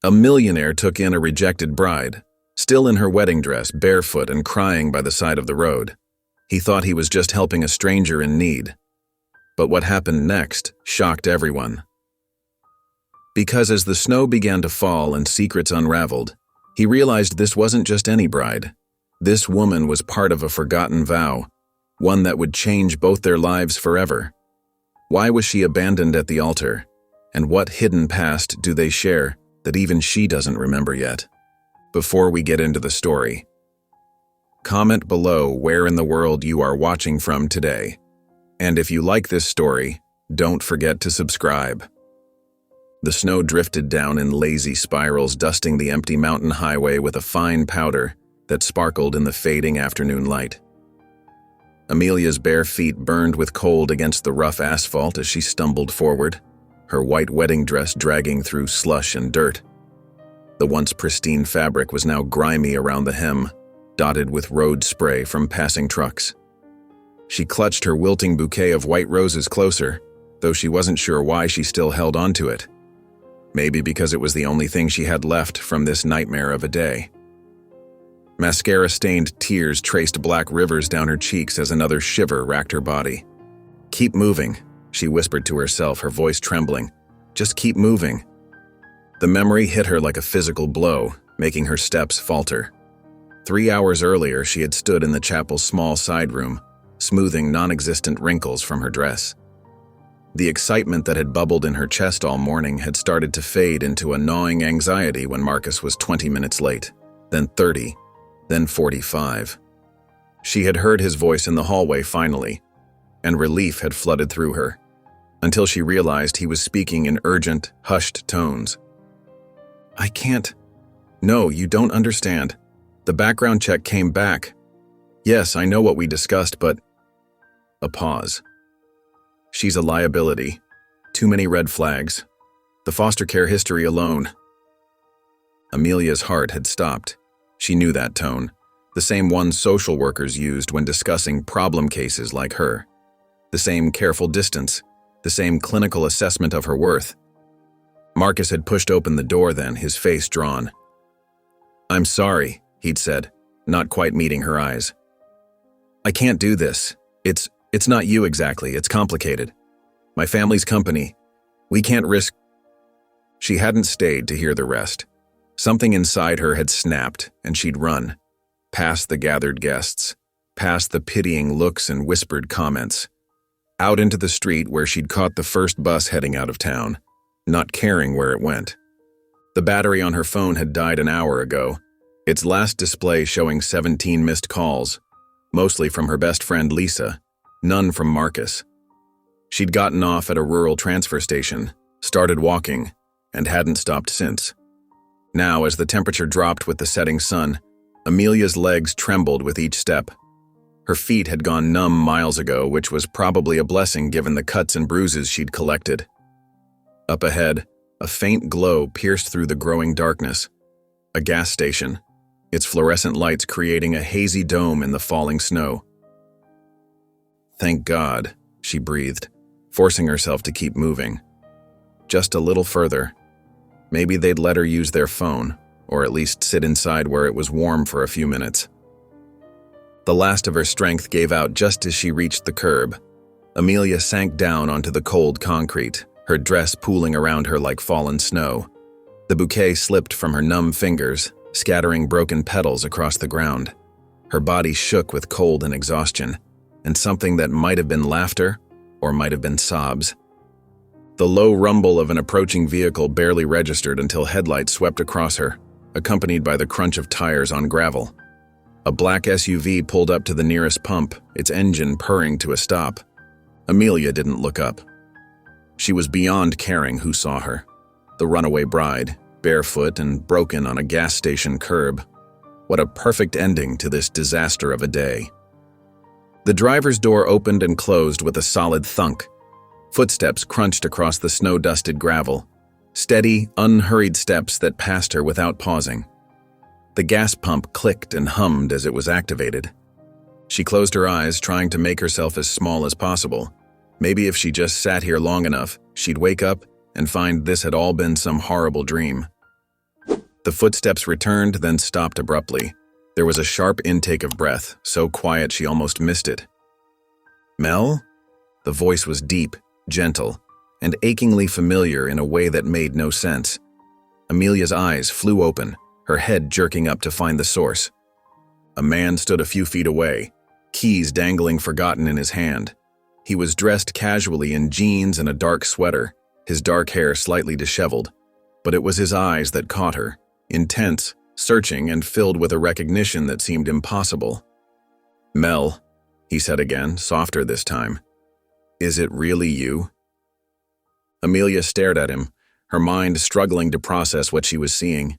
A millionaire took in a rejected bride, still in her wedding dress, barefoot and crying by the side of the road. He thought he was just helping a stranger in need. But what happened next shocked everyone. Because as the snow began to fall and secrets unraveled, he realized this wasn't just any bride. This woman was part of a forgotten vow, one that would change both their lives forever. Why was she abandoned at the altar? And what hidden past do they share that even she doesn't remember yet? Before we get into the story, comment below where in the world you are watching from today. And if you like this story, don't forget to subscribe. The snow drifted down in lazy spirals, dusting the empty mountain highway with a fine powder that sparkled in the fading afternoon light. Amelia's bare feet burned with cold against the rough asphalt as she stumbled forward, her white wedding dress dragging through slush and dirt. The once pristine fabric was now grimy around the hem, dotted with road spray from passing trucks. She clutched her wilting bouquet of white roses closer, though she wasn't sure why she still held onto it. Maybe because it was the only thing she had left from this nightmare of a day. Mascara-stained tears traced black rivers down her cheeks as another shiver racked her body. "Keep moving," she whispered to herself, her voice trembling. "Just keep moving." The memory hit her like a physical blow, making her steps falter. 3 hours earlier, she had stood in the chapel's small side room, smoothing non-existent wrinkles from her dress. The excitement that had bubbled in her chest all morning had started to fade into a gnawing anxiety when Marcus was 20 minutes late, then 30, then 45. She had heard his voice in the hallway finally, and relief had flooded through her, until she realized he was speaking in urgent, hushed tones. "I can't. No, you don't understand. The background check came back. Yes, I know what we discussed, but..." A pause. "She's a liability. Too many red flags. The foster care history alone." Amelia's heart had stopped. She knew that tone, the same one social workers used when discussing problem cases like her. The same careful distance, the same clinical assessment of her worth. Marcus had pushed open the door then, his face drawn. "I'm sorry," he'd said, not quite meeting her eyes. "I can't do this. It's not you exactly, it's complicated. My family's company. We can't risk..." She hadn't stayed to hear the rest. Something inside her had snapped, and she'd run, past the gathered guests, past the pitying looks and whispered comments, out into the street where she'd caught the first bus heading out of town, not caring where it went. The battery on her phone had died an hour ago, its last display showing 17 missed calls, mostly from her best friend Lisa, none from Marcus. She'd gotten off at a rural transfer station, started walking, and hadn't stopped since. Now, as the temperature dropped with the setting sun, Amelia's legs trembled with each step. Her feet had gone numb miles ago, which was probably a blessing given the cuts and bruises she'd collected. Up ahead, a faint glow pierced through the growing darkness. A gas station, its fluorescent lights creating a hazy dome in the falling snow. "Thank God," she breathed, forcing herself to keep moving. Just a little further. Maybe they'd let her use their phone, or at least sit inside where it was warm for a few minutes. The last of her strength gave out just as she reached the curb. Amelia sank down onto the cold concrete, her dress pooling around her like fallen snow. The bouquet slipped from her numb fingers, scattering broken petals across the ground. Her body shook with cold and exhaustion, and something that might have been laughter or might have been sobs. The low rumble of an approaching vehicle barely registered until headlights swept across her, accompanied by the crunch of tires on gravel. A black SUV pulled up to the nearest pump, its engine purring to a stop. Amelia didn't look up. She was beyond caring who saw her. The runaway bride, barefoot and broken on a gas station curb. What a perfect ending to this disaster of a day. The driver's door opened and closed with a solid thunk. Footsteps crunched across the snow-dusted gravel. Steady, unhurried steps that passed her without pausing. The gas pump clicked and hummed as it was activated. She closed her eyes, trying to make herself as small as possible. Maybe if she just sat here long enough, she'd wake up and find this had all been some horrible dream. The footsteps returned, then stopped abruptly. There was a sharp intake of breath, so quiet she almost missed it. "Mel?" The voice was deep, gentle, and achingly familiar in a way that made no sense. Amelia's eyes flew open, her head jerking up to find the source. A man stood a few feet away, keys dangling forgotten in his hand. He was dressed casually in jeans and a dark sweater, his dark hair slightly disheveled. But it was his eyes that caught her, intense, searching, and filled with a recognition that seemed impossible. "Mel," he said again, softer this time. "Is it really you?" Amelia stared at him, her mind struggling to process what she was seeing.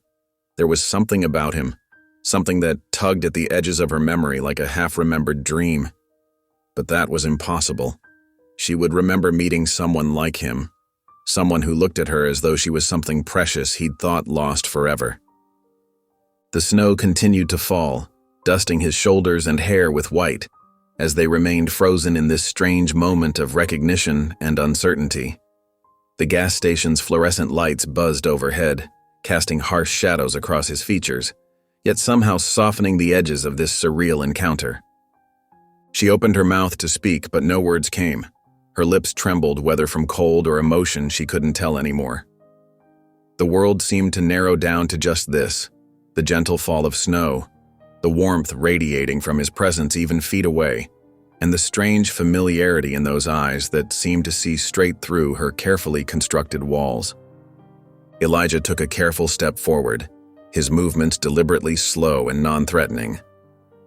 There was something about him, something that tugged at the edges of her memory like a half-remembered dream. But that was impossible. She would remember meeting someone like him, someone who looked at her as though she was something precious he'd thought lost forever. The snow continued to fall, dusting his shoulders and hair with white, as they remained frozen in this strange moment of recognition and uncertainty. The gas station's fluorescent lights buzzed overhead, casting harsh shadows across his features, yet somehow softening the edges of this surreal encounter. She opened her mouth to speak, but no words came. Her lips trembled, whether from cold or emotion she couldn't tell anymore. The world seemed to narrow down to just this, the gentle fall of snow, the warmth radiating from his presence even feet away, and the strange familiarity in those eyes that seemed to see straight through her carefully constructed walls. Elijah took a careful step forward, his movements deliberately slow and non-threatening.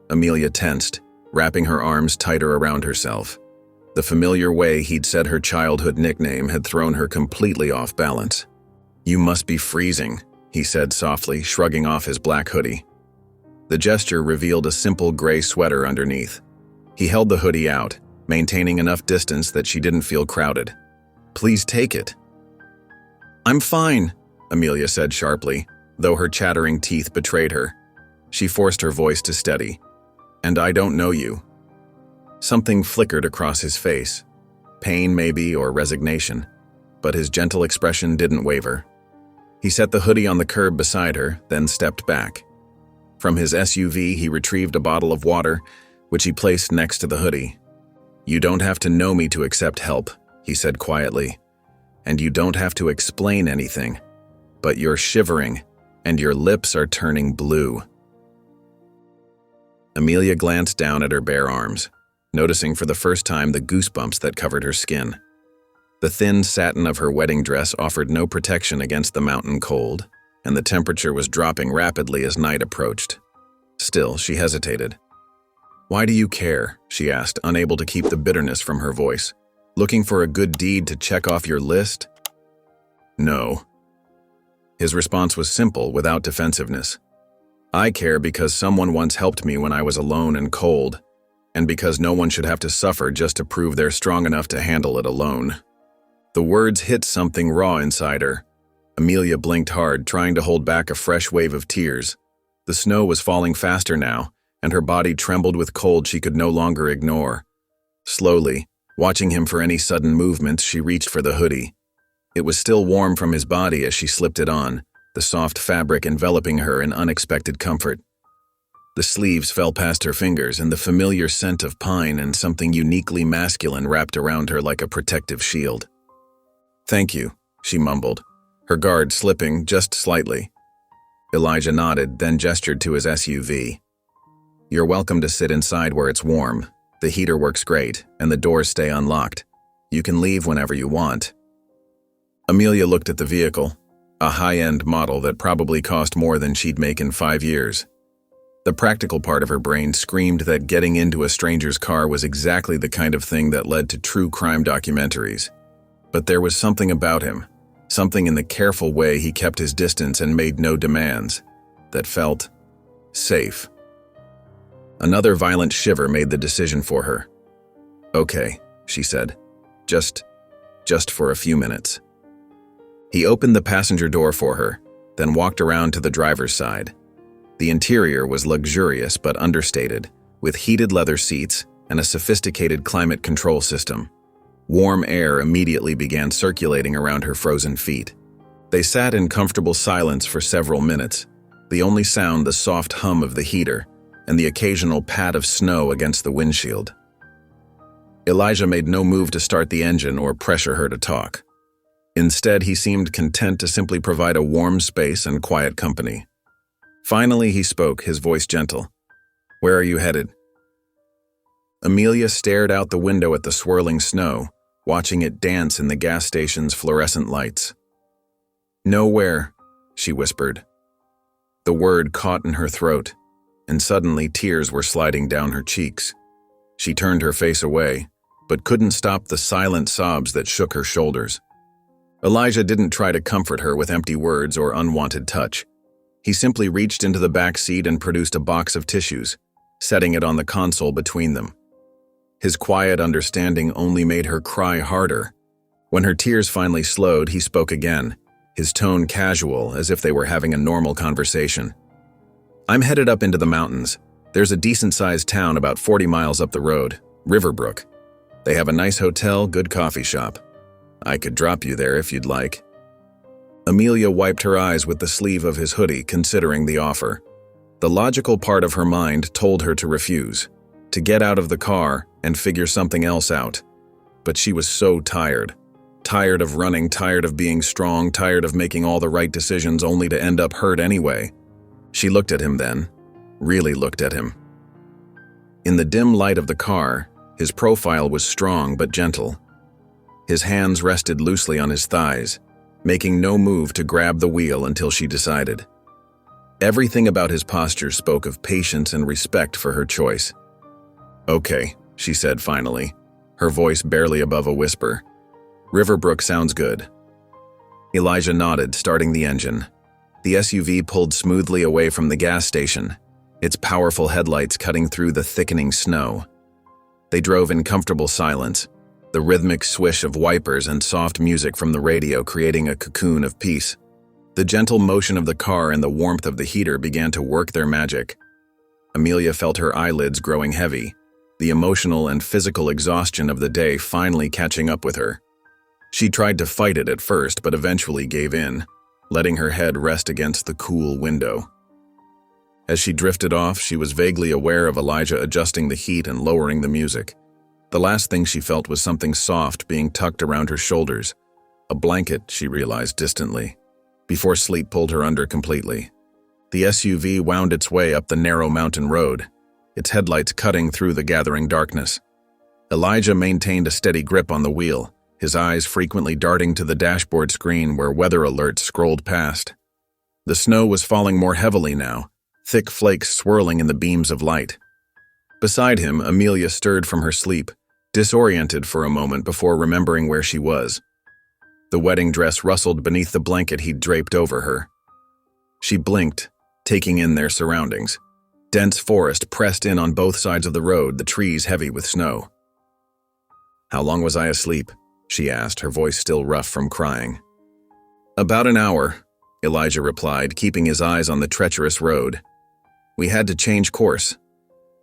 Amelia tensed, wrapping her arms tighter around herself. The familiar way he'd said her childhood nickname had thrown her completely off balance. "You must be freezing," he said softly, shrugging off his black hoodie. The gesture revealed a simple gray sweater underneath. He held the hoodie out, maintaining enough distance that she didn't feel crowded. "Please take it." "I'm fine," Amelia said sharply, though her chattering teeth betrayed her. She forced her voice to steady. "And I don't know you." Something flickered across his face. Pain maybe, or resignation. But his gentle expression didn't waver. He set the hoodie on the curb beside her, then stepped back. From his SUV, he retrieved a bottle of water, which he placed next to the hoodie. "You don't have to know me to accept help," he said quietly. "And you don't have to explain anything. But you're shivering, and your lips are turning blue." Amelia glanced down at her bare arms, noticing for the first time the goosebumps that covered her skin. The thin satin of her wedding dress offered no protection against the mountain cold, and the temperature was dropping rapidly as night approached. Still, she hesitated. "Why do you care?" she asked, unable to keep the bitterness from her voice. "Looking for a good deed to check off your list?" "No." His response was simple, without defensiveness. "I care because someone once helped me when I was alone and cold, and because no one should have to suffer just to prove they're strong enough to handle it alone." The words hit something raw inside her. Amelia blinked hard, trying to hold back a fresh wave of tears. The snow was falling faster now, and her body trembled with cold she could no longer ignore. Slowly, watching him for any sudden movements, she reached for the hoodie. It was still warm from his body as she slipped it on, the soft fabric enveloping her in unexpected comfort. The sleeves fell past her fingers, and the familiar scent of pine and something uniquely masculine wrapped around her like a protective shield. "Thank you," she mumbled, her guard slipping just slightly. Elijah nodded, then gestured to his SUV. "You're welcome to sit inside where it's warm. The heater works great, and the doors stay unlocked. You can leave whenever you want." Amelia looked at the vehicle, a high-end model that probably cost more than she'd make in 5 years. The practical part of her brain screamed that getting into a stranger's car was exactly the kind of thing that led to true crime documentaries. But there was something about him, something in the careful way he kept his distance and made no demands, that felt safe. Another violent shiver made the decision for her. "Okay," she said, just for a few minutes." He opened the passenger door for her, then walked around to the driver's side. The interior was luxurious but understated, with heated leather seats and a sophisticated climate control system. Warm air immediately began circulating around her frozen feet. They sat in comfortable silence for several minutes, the only sound the soft hum of the heater and the occasional pat of snow against the windshield. Elijah made no move to start the engine or pressure her to talk. Instead, he seemed content to simply provide a warm space and quiet company. Finally, he spoke, his voice gentle. "Where are you headed?" Amelia stared out the window at the swirling snow, watching it dance in the gas station's fluorescent lights. "Nowhere," she whispered. The word caught in her throat, and suddenly tears were sliding down her cheeks. She turned her face away, but couldn't stop the silent sobs that shook her shoulders. Elijah didn't try to comfort her with empty words or unwanted touch. He simply reached into the back seat and produced a box of tissues, setting it on the console between them. His quiet understanding only made her cry harder. When her tears finally slowed, he spoke again, his tone casual, as if they were having a normal conversation. "I'm headed up into the mountains. There's a decent-sized town about 40 miles up the road, Riverbrook. They have a nice hotel, good coffee shop. I could drop you there if you'd like." Amelia wiped her eyes with the sleeve of his hoodie, considering the offer. The logical part of her mind told her to refuse, to get out of the car and figure something else out. But she was so tired. Tired of running, tired of being strong, tired of making all the right decisions only to end up hurt anyway. She looked at him then, really looked at him. In the dim light of the car, his profile was strong but gentle. His hands rested loosely on his thighs, making no move to grab the wheel until she decided. Everything about his posture spoke of patience and respect for her choice. "Okay," she said finally, her voice barely above a whisper. "Riverbrook sounds good." Elijah nodded, starting the engine. The SUV pulled smoothly away from the gas station, its powerful headlights cutting through the thickening snow. They drove in comfortable silence, the rhythmic swish of wipers and soft music from the radio creating a cocoon of peace. The gentle motion of the car and the warmth of the heater began to work their magic. Amelia felt her eyelids growing heavy, the emotional and physical exhaustion of the day finally catching up with her. She tried to fight it at first, but eventually gave in, letting her head rest against the cool window. As she drifted off, she was vaguely aware of Elijah adjusting the heat and lowering the music. The last thing she felt was something soft being tucked around her shoulders. A blanket, she realized distantly, before sleep pulled her under completely. The SUV wound its way up the narrow mountain road, its headlights cutting through the gathering darkness. Elijah maintained a steady grip on the wheel, his eyes frequently darting to the dashboard screen where weather alerts scrolled past. The snow was falling more heavily now, thick flakes swirling in the beams of light. Beside him, Amelia stirred from her sleep, disoriented for a moment before remembering where she was. The wedding dress rustled beneath the blanket he'd draped over her. She blinked, taking in their surroundings. Dense forest pressed in on both sides of the road, the trees heavy with snow. "How long was I asleep?" she asked, her voice still rough from crying. "About an hour," Elijah replied, keeping his eyes on the treacherous road. "We had to change course.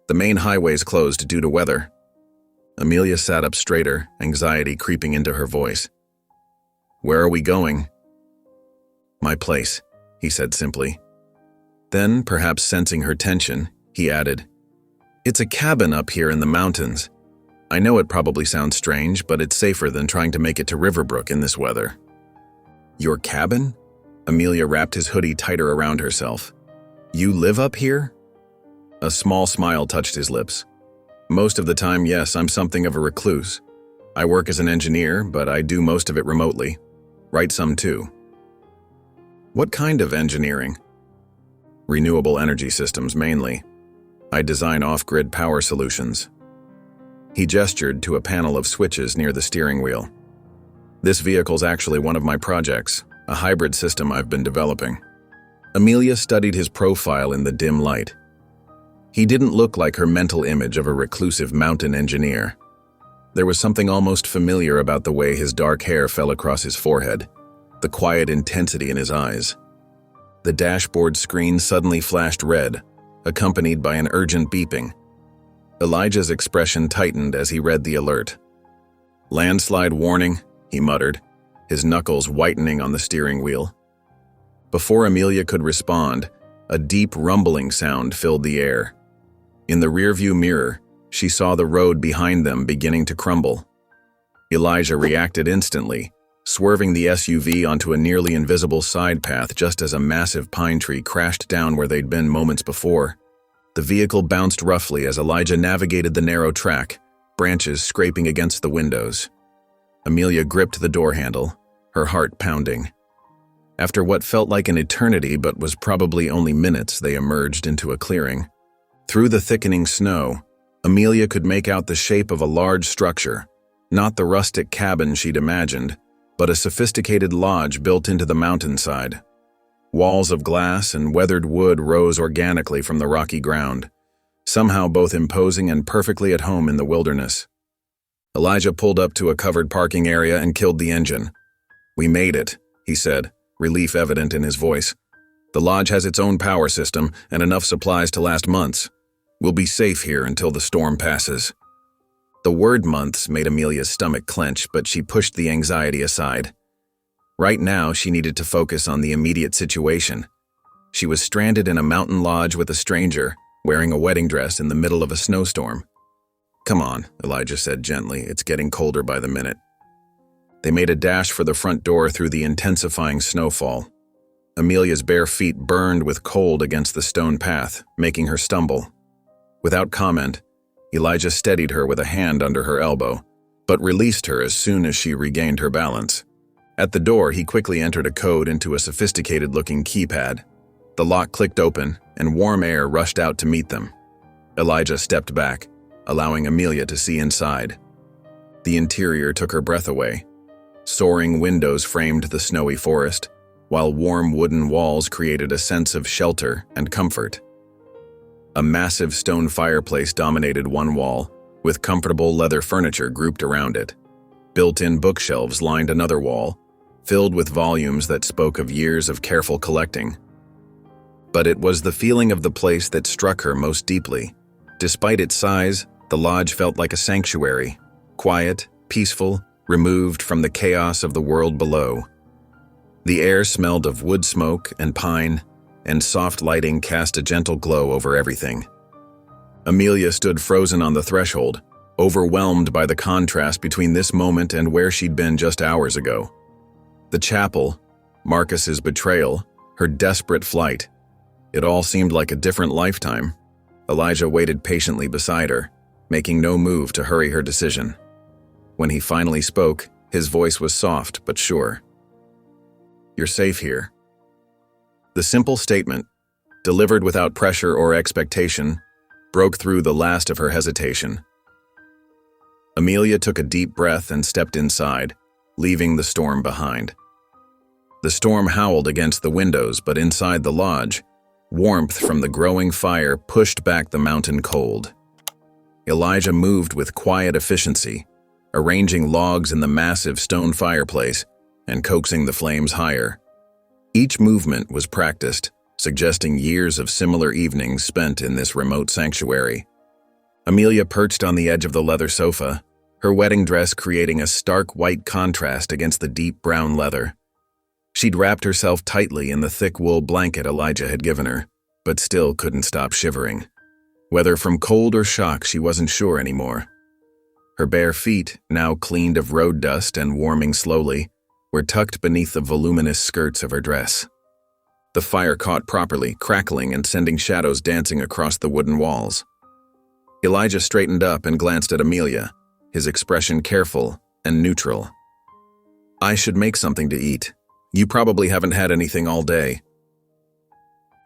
The main highways closed due to weather." Amelia sat up straighter, anxiety creeping into her voice. "Where are we going?" "My place," he said simply. Then, perhaps sensing her tension, he added, "It's a cabin up here in the mountains. I know it probably sounds strange, but it's safer than trying to make it to Riverbrook in this weather." "Your cabin?" Amelia wrapped his hoodie tighter around herself. "You live up here?" A small smile touched his lips. "Most of the time, yes, I'm something of a recluse. I work as an engineer, but I do most of it remotely. Write some too." "What kind of engineering?" "Renewable energy systems mainly. I design off-grid power solutions." He gestured to a panel of switches near the steering wheel. "This vehicle's actually one of my projects, a hybrid system I've been developing." Amelia studied his profile in the dim light. He didn't look like her mental image of a reclusive mountain engineer. There was something almost familiar about the way his dark hair fell across his forehead, the quiet intensity in his eyes. The dashboard screen suddenly flashed red, accompanied by an urgent beeping. Elijah's expression tightened as he read the alert. "Landslide warning," he muttered, his knuckles whitening on the steering wheel. Before Amelia could respond, A deep rumbling sound filled the air. In the rearview mirror, she saw the road behind them beginning to crumble. Elijah reacted instantly, swerving the SUV onto a nearly invisible side path just as a massive pine tree crashed down where they'd been moments before. The vehicle bounced roughly as Elijah navigated the narrow track, branches scraping against the windows. Amelia gripped the door handle, her heart pounding. After what felt like an eternity but was probably only minutes, they emerged into a clearing. Through the thickening snow, Amelia could make out the shape of a large structure, not the rustic cabin she'd imagined, but a sophisticated lodge built into the mountainside. Walls of glass and weathered wood rose organically from the rocky ground, somehow both imposing and perfectly at home in the wilderness. Elijah pulled up to a covered parking area and killed the engine. "We made it," he said, relief evident in his voice. "The lodge has its own power system and enough supplies to last months. We'll be safe here until the storm passes." The word months made Amelia's stomach clench, but she pushed the anxiety aside. Right now, she needed to focus on the immediate situation. She was stranded in a mountain lodge with a stranger, wearing a wedding dress in the middle of a snowstorm. "Come on," Elijah said gently. "It's getting colder by the minute." They made a dash for the front door through the intensifying snowfall. Amelia's bare feet burned with cold against the stone path, making her stumble. Without comment, Elijah steadied her with a hand under her elbow, but released her as soon as she regained her balance. At the door, he quickly entered a code into a sophisticated-looking keypad. The lock clicked open, and warm air rushed out to meet them. Elijah stepped back, allowing Amelia to see inside. The interior took her breath away. Soaring windows framed the snowy forest, while warm wooden walls created a sense of shelter and comfort. A massive stone fireplace dominated one wall, with comfortable leather furniture grouped around it. Built-in bookshelves lined another wall, filled with volumes that spoke of years of careful collecting. But it was the feeling of the place that struck her most deeply. Despite its size, the lodge felt like a sanctuary, quiet, peaceful, removed from the chaos of the world below. The air smelled of wood smoke and pine, and soft lighting cast a gentle glow over everything. Amelia stood frozen on the threshold, overwhelmed by the contrast between this moment and where she'd been just hours ago. The chapel, Marcus's betrayal, her desperate flight. It all seemed like a different lifetime. Elijah waited patiently beside her, making no move to hurry her decision. When he finally spoke, his voice was soft but sure. "You're safe here." The simple statement, delivered without pressure or expectation, broke through the last of her hesitation. Amelia took a deep breath and stepped inside, leaving the storm behind. The storm howled against the windows, but inside the lodge, warmth from the growing fire pushed back the mountain cold. Elijah moved with quiet efficiency, arranging logs in the massive stone fireplace and coaxing the flames higher. Each movement was practiced, suggesting years of similar evenings spent in this remote sanctuary. Amelia perched on the edge of the leather sofa, her wedding dress creating a stark white contrast against the deep brown leather. She'd wrapped herself tightly in the thick wool blanket Elijah had given her, but still couldn't stop shivering. Whether from cold or shock, she wasn't sure anymore. Her bare feet, now cleaned of road dust and warming slowly, were tucked beneath the voluminous skirts of her dress. The fire caught properly, crackling and sending shadows dancing across the wooden walls. Elijah straightened up and glanced at Amelia, his expression careful and neutral. "I should make something to eat. You probably haven't had anything all day."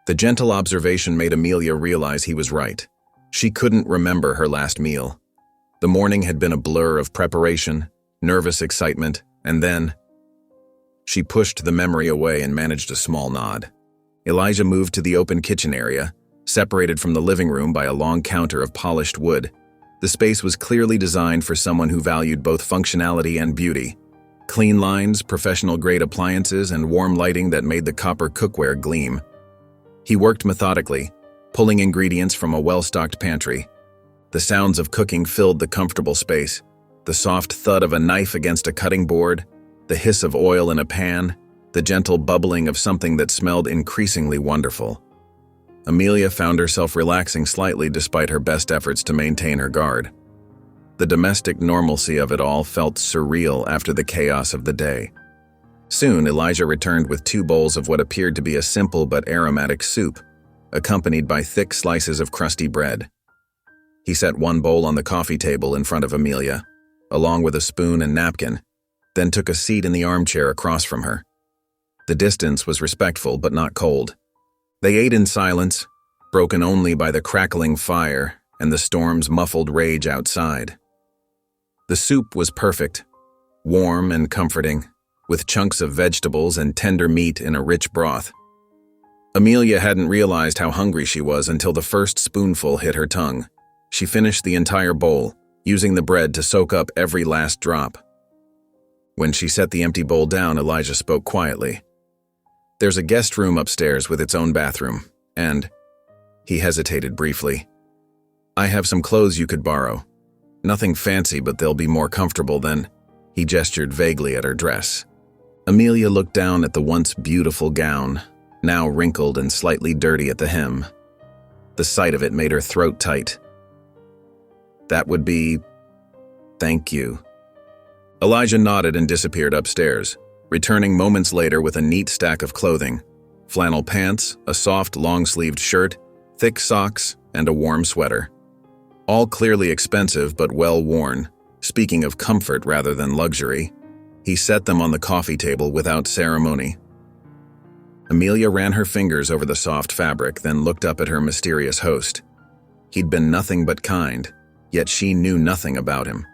The gentle observation made Amelia realize he was right. She couldn't remember her last meal. The morning had been a blur of preparation, nervous excitement, and then... She pushed the memory away and managed a small nod. Elijah moved to the open kitchen area, separated from the living room by a long counter of polished wood. The space was clearly designed for someone who valued both functionality and beauty. Clean lines, professional-grade appliances, and warm lighting that made the copper cookware gleam. He worked methodically, pulling ingredients from a well-stocked pantry. The sounds of cooking filled the comfortable space, the soft thud of a knife against a cutting board, the hiss of oil in a pan, the gentle bubbling of something that smelled increasingly wonderful. Amelia found herself relaxing slightly despite her best efforts to maintain her guard. The domestic normalcy of it all felt surreal after the chaos of the day. Soon, Elijah returned with 2 bowls of what appeared to be a simple but aromatic soup, accompanied by thick slices of crusty bread. He set 1 bowl on the coffee table in front of Amelia, along with a spoon and napkin, then took a seat in the armchair across from her. The distance was respectful but not cold. They ate in silence, broken only by the crackling fire and the storm's muffled rage outside. The soup was perfect, warm and comforting, with chunks of vegetables and tender meat in a rich broth. Amelia hadn't realized how hungry she was until the first spoonful hit her tongue. She finished the entire bowl, using the bread to soak up every last drop. When she set the empty bowl down, Elijah spoke quietly. "There's a guest room upstairs with its own bathroom, and..." He hesitated briefly. "I have some clothes you could borrow. Nothing fancy, but they'll be more comfortable than..." He gestured vaguely at her dress. Amelia looked down at the once beautiful gown, now wrinkled and slightly dirty at the hem. The sight of it made her throat tight. "That would be... thank you." Elijah nodded and disappeared upstairs, returning moments later with a neat stack of clothing: flannel pants, a soft, long-sleeved shirt, thick socks, and a warm sweater. All clearly expensive but well-worn. Speaking of comfort rather than luxury, he set them on the coffee table without ceremony. Amelia ran her fingers over the soft fabric, then looked up at her mysterious host. He'd been nothing but kind, yet she knew nothing about him.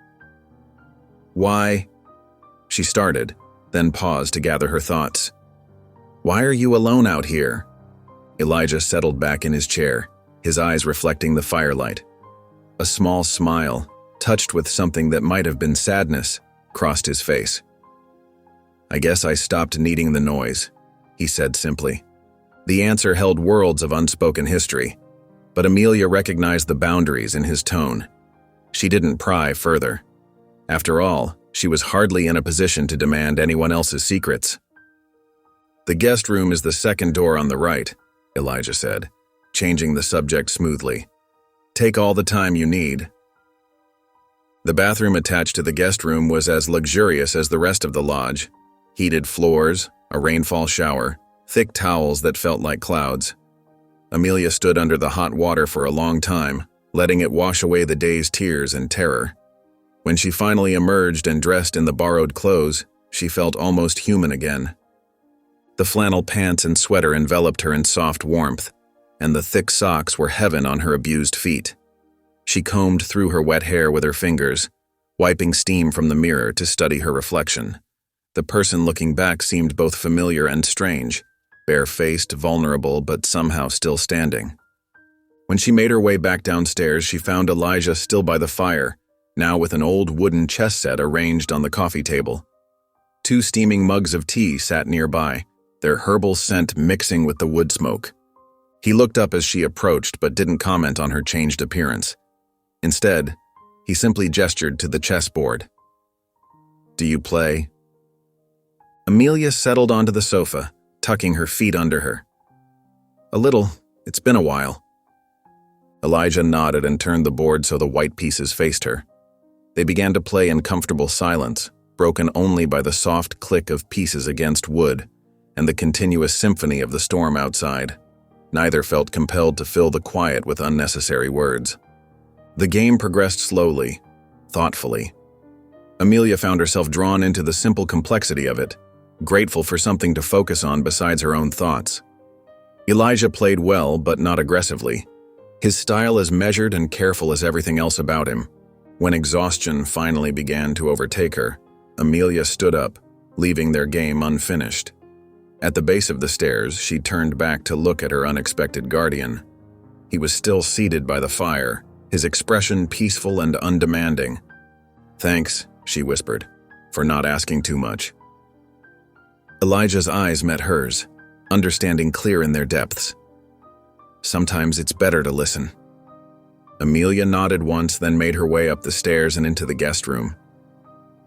"Why?" she started, then paused to gather her thoughts. "Why are you alone out here?" Elijah settled back in his chair, his eyes reflecting the firelight. A small smile, touched with something that might have been sadness, crossed his face. "I guess I stopped needing the noise," he said simply. The answer held worlds of unspoken history, but Amelia recognized the boundaries in his tone. She didn't pry further. After all, she was hardly in a position to demand anyone else's secrets. "The guest room is the second door on the right," Elijah said, changing the subject smoothly. "Take all the time you need." The bathroom attached to the guest room was as luxurious as the rest of the lodge. Heated floors, a rainfall shower, thick towels that felt like clouds. Amelia stood under the hot water for a long time, letting it wash away the day's tears and terror. When she finally emerged and dressed in the borrowed clothes, she felt almost human again. The flannel pants and sweater enveloped her in soft warmth, and the thick socks were heaven on her abused feet. She combed through her wet hair with her fingers, wiping steam from the mirror to study her reflection. The person looking back seemed both familiar and strange, bare-faced, vulnerable, but somehow still standing. When she made her way back downstairs, she found Elijah still by the fire, now with an old wooden chess set arranged on the coffee table. 2 steaming mugs of tea sat nearby, their herbal scent mixing with the wood smoke. He looked up as she approached but didn't comment on her changed appearance. Instead, he simply gestured to the chessboard. "Do you play?" Amelia settled onto the sofa, tucking her feet under her. "A little. It's been a while." Elijah nodded and turned the board so the white pieces faced her. They began to play in comfortable silence, broken only by the soft click of pieces against wood and the continuous symphony of the storm outside. Neither felt compelled to fill the quiet with unnecessary words. The game progressed slowly, thoughtfully. Amelia found herself drawn into the simple complexity of it, grateful for something to focus on besides her own thoughts. Elijah played well, but not aggressively. His style as measured and careful as everything else about him. When exhaustion finally began to overtake her, Amelia stood up, leaving their game unfinished. At the base of the stairs, she turned back to look at her unexpected guardian. He was still seated by the fire, his expression peaceful and undemanding. "Thanks," she whispered, "for not asking too much." Elijah's eyes met hers, understanding clear in their depths. "Sometimes it's better to listen." Amelia nodded once, then made her way up the stairs and into the guest room.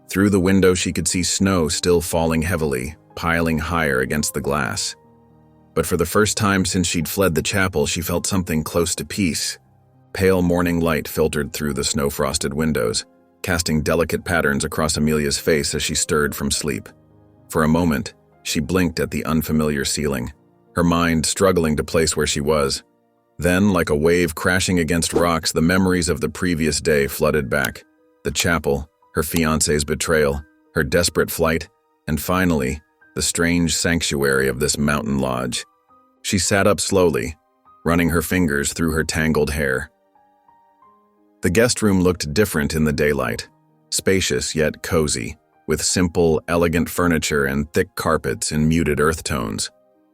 Through the window she could see snow still falling heavily, piling higher against the glass. But for the first time since she'd fled the chapel, she felt something close to peace. Pale morning light filtered through the snow-frosted windows, casting delicate patterns across Amelia's face as she stirred from sleep. For a moment, she blinked at the unfamiliar ceiling, her mind struggling to place where she was. Then, like a wave crashing against rocks, the memories of the previous day flooded back. The chapel, her fiancé's betrayal, her desperate flight, and finally, the strange sanctuary of this mountain lodge. She sat up slowly, running her fingers through her tangled hair. The guest room looked different in the daylight, spacious yet cozy, with simple, elegant furniture and thick carpets in muted earth tones.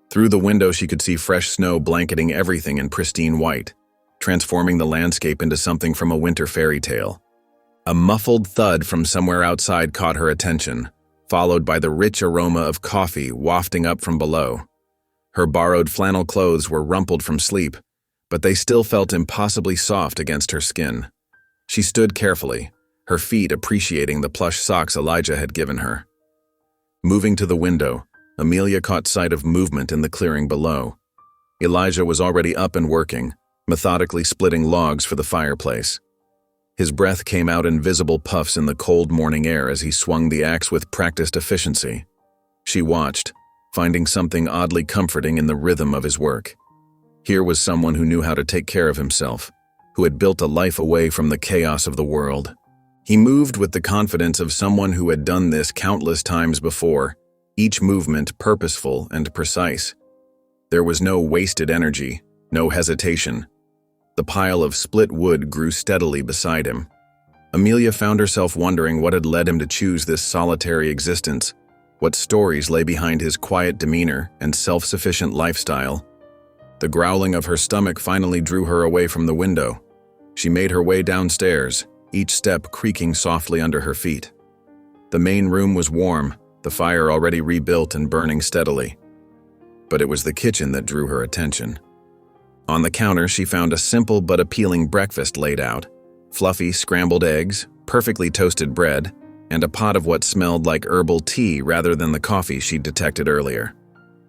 Through the window she could see fresh snow blanketing everything in pristine white, transforming the landscape into something from a winter fairy tale. A muffled thud from somewhere outside caught her attention, followed by the rich aroma of coffee wafting up from below. Her borrowed flannel clothes were rumpled from sleep, but they still felt impossibly soft against her skin. She stood carefully, her feet appreciating the plush socks Elijah had given her. Moving to the window, Amelia caught sight of movement in the clearing below. Elijah was already up and working, methodically splitting logs for the fireplace. His breath came out in visible puffs in the cold morning air as he swung the axe with practiced efficiency. She watched, finding something oddly comforting in the rhythm of his work. Here was someone who knew how to take care of himself, who had built a life away from the chaos of the world. He moved with the confidence of someone who had done this countless times before, each movement purposeful and precise. There was no wasted energy, no hesitation. The pile of split wood grew steadily beside him. Amelia found herself wondering what had led him to choose this solitary existence, what stories lay behind his quiet demeanor and self-sufficient lifestyle. The growling of her stomach finally drew her away from the window. She made her way downstairs, each step creaking softly under her feet. The main room was warm, the fire already rebuilt and burning steadily. But it was the kitchen that drew her attention. On the counter, she found a simple but appealing breakfast laid out: fluffy scrambled eggs, perfectly toasted bread, and a pot of what smelled like herbal tea rather than the coffee she'd detected earlier.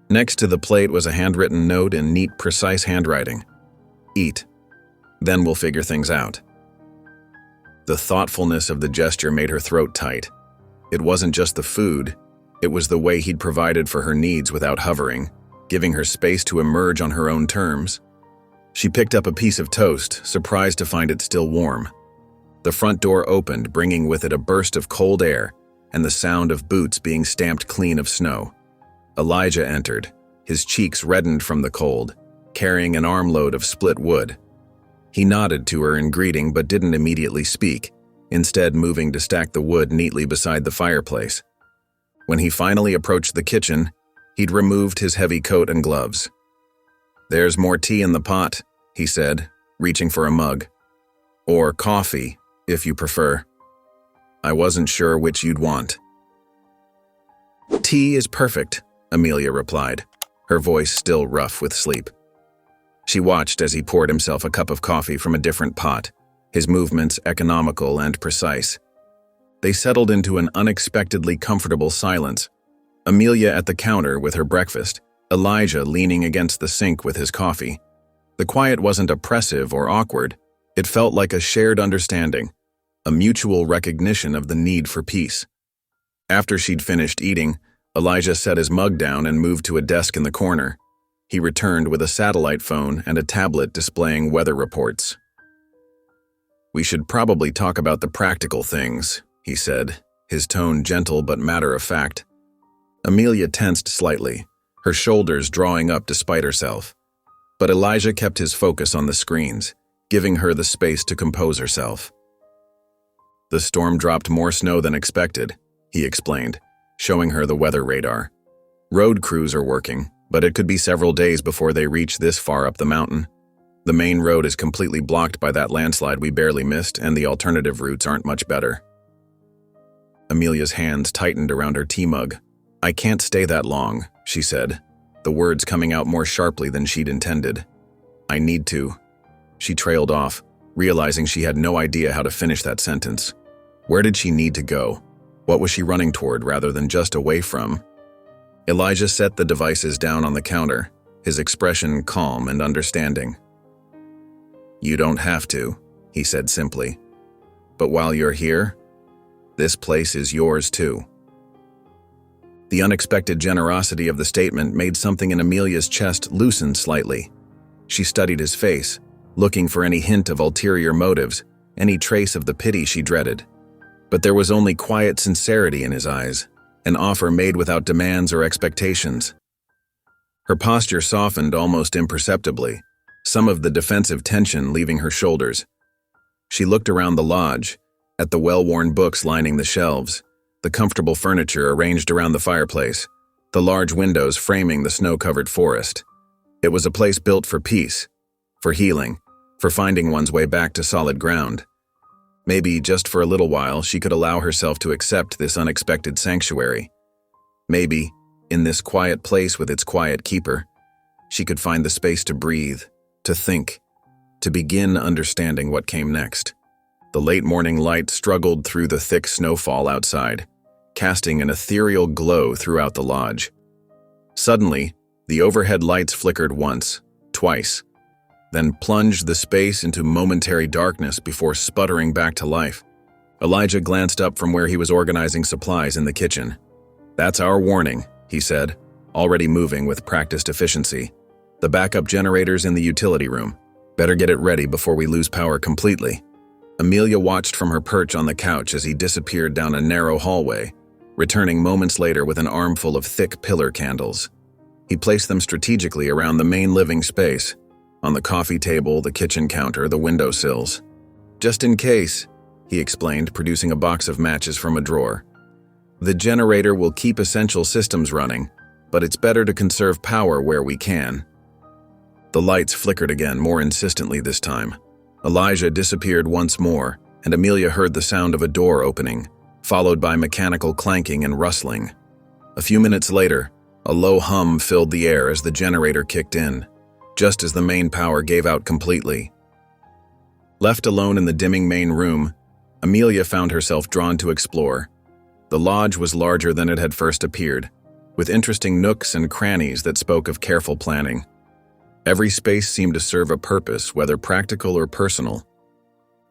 Next to the plate was a handwritten note in neat, precise handwriting. "Eat. Then we'll figure things out." The thoughtfulness of the gesture made her throat tight. It wasn't just the food, it was the way he'd provided for her needs without hovering, giving her space to emerge on her own terms. She picked up a piece of toast, surprised to find it still warm. The front door opened, bringing with it a burst of cold air and the sound of boots being stamped clean of snow. Elijah entered, his cheeks reddened from the cold, carrying an armload of split wood. He nodded to her in greeting but didn't immediately speak, instead moving to stack the wood neatly beside the fireplace. When he finally approached the kitchen, he'd removed his heavy coat and gloves. "There's more tea in the pot," he said, reaching for a mug. "Or coffee, if you prefer. I wasn't sure which you'd want." "Tea is perfect," Amelia replied, her voice still rough with sleep. She watched as he poured himself a cup of coffee from a different pot, his movements economical and precise. They settled into an unexpectedly comfortable silence. Amelia at the counter with her breakfast, Elijah leaning against the sink with his coffee. The quiet wasn't oppressive or awkward. It felt like a shared understanding, a mutual recognition of the need for peace. After she'd finished eating, Elijah set his mug down and moved to a desk in the corner. He returned with a satellite phone and a tablet displaying weather reports. "We should probably talk about the practical things," he said, his tone gentle but matter-of-fact. Amelia tensed slightly, her shoulders drawing up despite herself. But Elijah kept his focus on the screens, giving her the space to compose herself. "The storm dropped more snow than expected," he explained, showing her the weather radar. "Road crews are working, but it could be several days before they reach this far up the mountain. The main road is completely blocked by that landslide we barely missed, and the alternative routes aren't much better." Amelia's hands tightened around her tea mug. "I can't stay that long," she said, the words coming out more sharply than she'd intended. "I need to." She trailed off, realizing she had no idea how to finish that sentence. Where did she need to go? What was she running toward rather than just away from? Elijah set the devices down on the counter, his expression calm and understanding. "You don't have to," he said simply. "But while you're here, this place is yours too." The unexpected generosity of the statement made something in Amelia's chest loosen slightly. She studied his face, looking for any hint of ulterior motives, any trace of the pity she dreaded. But there was only quiet sincerity in his eyes, an offer made without demands or expectations. Her posture softened almost imperceptibly, some of the defensive tension leaving her shoulders. She looked around the lodge, at the well-worn books lining the shelves, the comfortable furniture arranged around the fireplace, the large windows framing the snow-covered forest. It was a place built for peace, for healing, for finding one's way back to solid ground. Maybe just for a little while she could allow herself to accept this unexpected sanctuary. Maybe, in this quiet place with its quiet keeper, she could find the space to breathe, to think, to begin understanding what came next. The late morning light struggled through the thick snowfall outside, casting an ethereal glow throughout the lodge. Suddenly, the overhead lights flickered once, twice, then plunged the space into momentary darkness before sputtering back to life. Elijah glanced up from where he was organizing supplies in the kitchen. "That's our warning," he said, already moving with practiced efficiency. "The backup generator's in the utility room. Better get it ready before we lose power completely." Amelia watched from her perch on the couch as he disappeared down a narrow hallway, returning moments later with an armful of thick pillar candles. He placed them strategically around the main living space, on the coffee table, the kitchen counter, the windowsills. "Just in case," he explained, producing a box of matches from a drawer. "The generator will keep essential systems running, but it's better to conserve power where we can." The lights flickered again, more insistently this time. Elijah disappeared once more, and Amelia heard the sound of a door opening, followed by mechanical clanking and rustling. A few minutes later, a low hum filled the air as the generator kicked in, just as the main power gave out completely. Left alone in the dimming main room, Amelia found herself drawn to explore. The lodge was larger than it had first appeared, with interesting nooks and crannies that spoke of careful planning. Every space seemed to serve a purpose, whether practical or personal.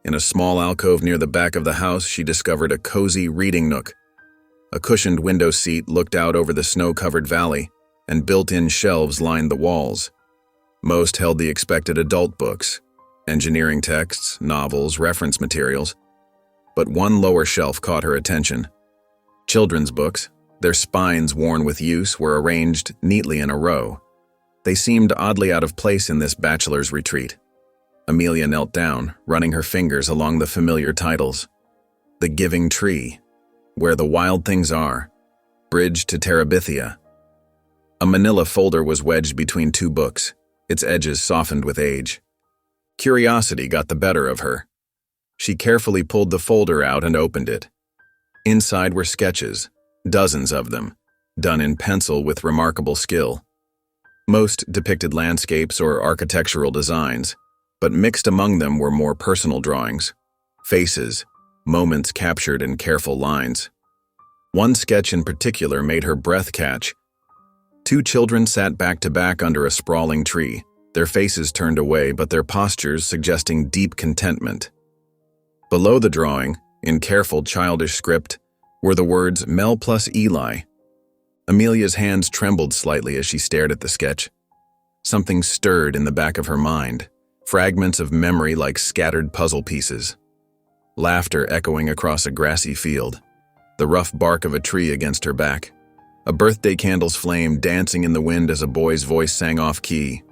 In a small alcove near the back of the house, she discovered a cozy reading nook. A cushioned window seat looked out over the snow-covered valley, and built-in shelves lined the walls. Most held the expected adult books, engineering texts, novels, reference materials. But one lower shelf caught her attention. Children's books, their spines worn with use, were arranged neatly in a row. They seemed oddly out of place in this bachelor's retreat. Amelia knelt down, running her fingers along the familiar titles. The Giving Tree, Where the Wild Things Are, Bridge to Terabithia. A manila folder was wedged between two books, its edges softened with age. Curiosity got the better of her. She carefully pulled the folder out and opened it. Inside were sketches, dozens of them, done in pencil with remarkable skill. Most depicted landscapes or architectural designs, but mixed among them were more personal drawings, faces, moments captured in careful lines. One sketch in particular made her breath catch. Two children sat back to back under a sprawling tree, their faces turned away but their postures suggesting deep contentment. Below the drawing, in careful childish script, were the words Mel plus Eli. Amelia's hands trembled slightly as she stared at the sketch. Something stirred in the back of her mind, fragments of memory like scattered puzzle pieces. Laughter echoing across a grassy field, the rough bark of a tree against her back, a birthday candle's flame dancing in the wind as a boy's voice sang off-key.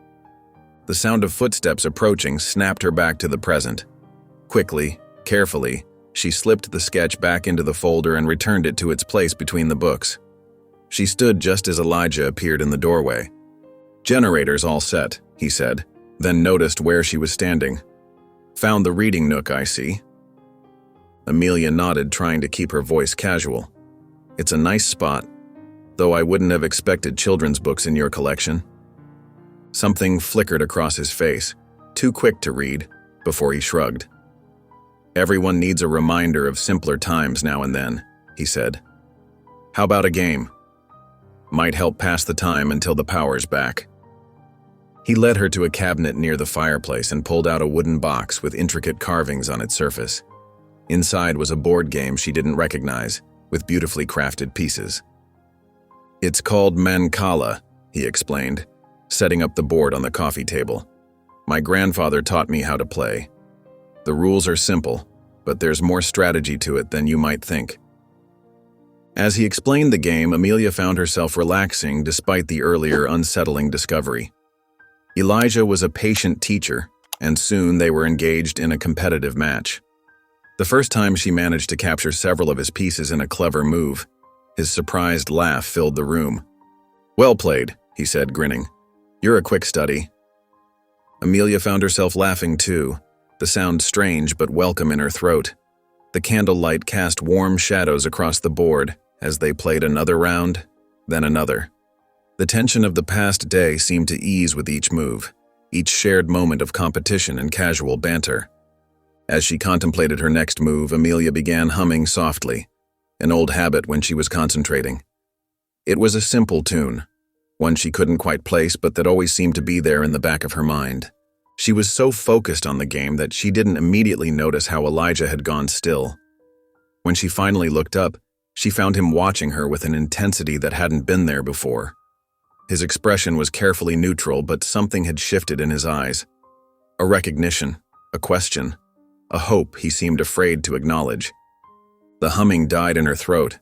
The sound of footsteps approaching snapped her back to the present. Quickly, carefully, she slipped the sketch back into the folder and returned it to its place between the books. She stood just as Elijah appeared in the doorway. "Generator's all set," he said, then noticed where she was standing. "Found the reading nook, I see." Amelia nodded, trying to keep her voice casual. "It's a nice spot, though I wouldn't have expected children's books in your collection." Something flickered across his face, too quick to read, before he shrugged. "Everyone needs a reminder of simpler times now and then," he said. "How about a game? Might help pass the time until the power's back." He led her to a cabinet near the fireplace and pulled out a wooden box with intricate carvings on its surface. Inside was a board game she didn't recognize, with beautifully crafted pieces. "It's called Mancala," he explained, setting up the board on the coffee table. "My grandfather taught me how to play. The rules are simple, but there's more strategy to it than you might think." As he explained the game, Amelia found herself relaxing despite the earlier unsettling discovery. Elijah was a patient teacher, and soon they were engaged in a competitive match. The first time she managed to capture several of his pieces in a clever move, his surprised laugh filled the room. "Well played," he said, grinning. "You're a quick study." Amelia found herself laughing too, the sound strange but welcome in her throat. The candlelight cast warm shadows across the board as they played another round, then another. The tension of the past day seemed to ease with each move, each shared moment of competition and casual banter. As she contemplated her next move, Amelia began humming softly, an old habit when she was concentrating. It was a simple tune, one she couldn't quite place but that always seemed to be there in the back of her mind. She was so focused on the game that she didn't immediately notice how Elijah had gone still. When she finally looked up, she found him watching her with an intensity that hadn't been there before. His expression was carefully neutral, but something had shifted in his eyes. A recognition, a question, a hope he seemed afraid to acknowledge. The humming died in her throat.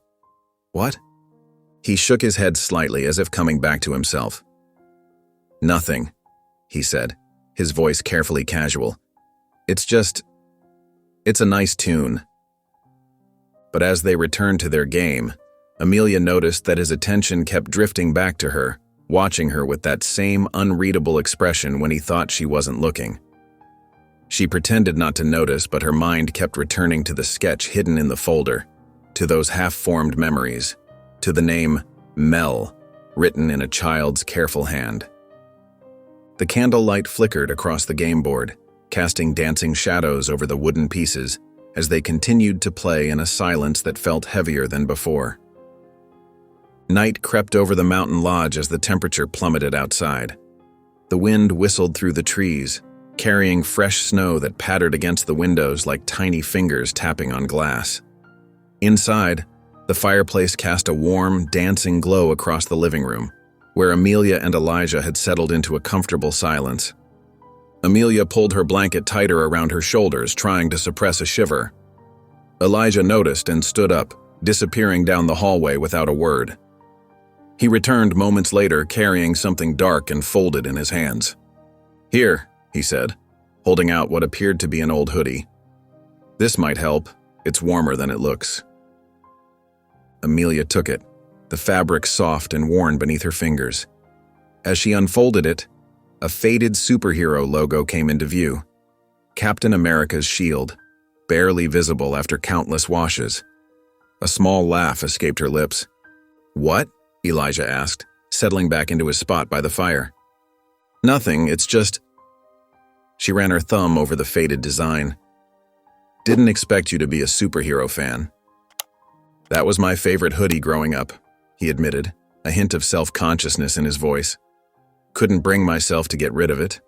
"What?" He shook his head slightly as if coming back to himself. "Nothing," he said, his voice carefully casual. It's a nice tune." But as they returned to their game, Amelia noticed that his attention kept drifting back to her, watching her with that same unreadable expression when he thought she wasn't looking. She pretended not to notice, but her mind kept returning to the sketch hidden in the folder, to those half-formed memories, to the name Mel, written in a child's careful hand. The candlelight flickered across the game board, casting dancing shadows over the wooden pieces as they continued to play in a silence that felt heavier than before. Night crept over the mountain lodge as the temperature plummeted outside. The wind whistled through the trees, carrying fresh snow that pattered against the windows like tiny fingers tapping on glass. Inside, the fireplace cast a warm, dancing glow across the living room, where Amelia and Elijah had settled into a comfortable silence. Amelia pulled her blanket tighter around her shoulders, trying to suppress a shiver. Elijah noticed and stood up, disappearing down the hallway without a word. He returned moments later, carrying something dark and folded in his hands. "Here," he said, holding out what appeared to be an old hoodie. "This might help. It's warmer than it looks." Amelia took it, the fabric soft and worn beneath her fingers. As she unfolded it, a faded superhero logo came into view. Captain America's shield, barely visible after countless washes. A small laugh escaped her lips. "What?" Elijah asked, settling back into his spot by the fire. "Nothing, it's just..." She ran her thumb over the faded design. "Didn't expect you to be a superhero fan." "That was my favorite hoodie growing up," he admitted, a hint of self-consciousness in his voice. "Couldn't bring myself to get rid of it."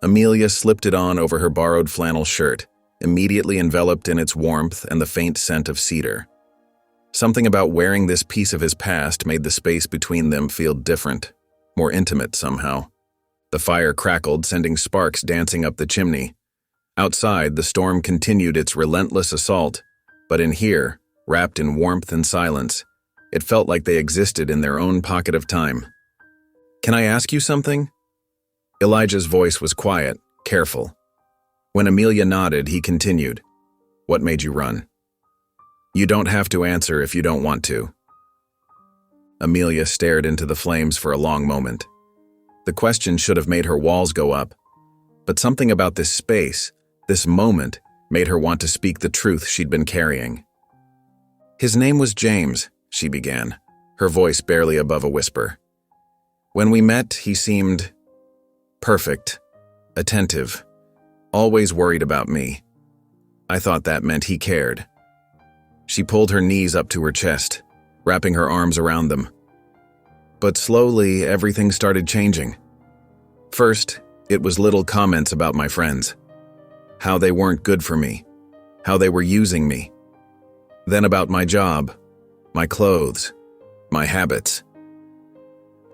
Amelia slipped it on over her borrowed flannel shirt, immediately enveloped in its warmth and the faint scent of cedar. Something about wearing this piece of his past made the space between them feel different, more intimate somehow. The fire crackled, sending sparks dancing up the chimney. Outside, the storm continued its relentless assault, but in here, wrapped in warmth and silence, it felt like they existed in their own pocket of time. "Can I ask you something?" Elijah's voice was quiet, careful. When Amelia nodded, he continued, "What made you run?" "You don't have to answer if you don't want to." Amelia stared into the flames for a long moment. The question should have made her walls go up, but something about this space, this moment, made her want to speak the truth she'd been carrying. "His name was James," she began, her voice barely above a whisper. "When we met, he seemed perfect, attentive, always worried about me. I thought that meant he cared." She pulled her knees up to her chest, wrapping her arms around them. But slowly, everything started changing. First, it was little comments about my friends, how they weren't good for me, how they were using me. Then about my job, my clothes, my habits.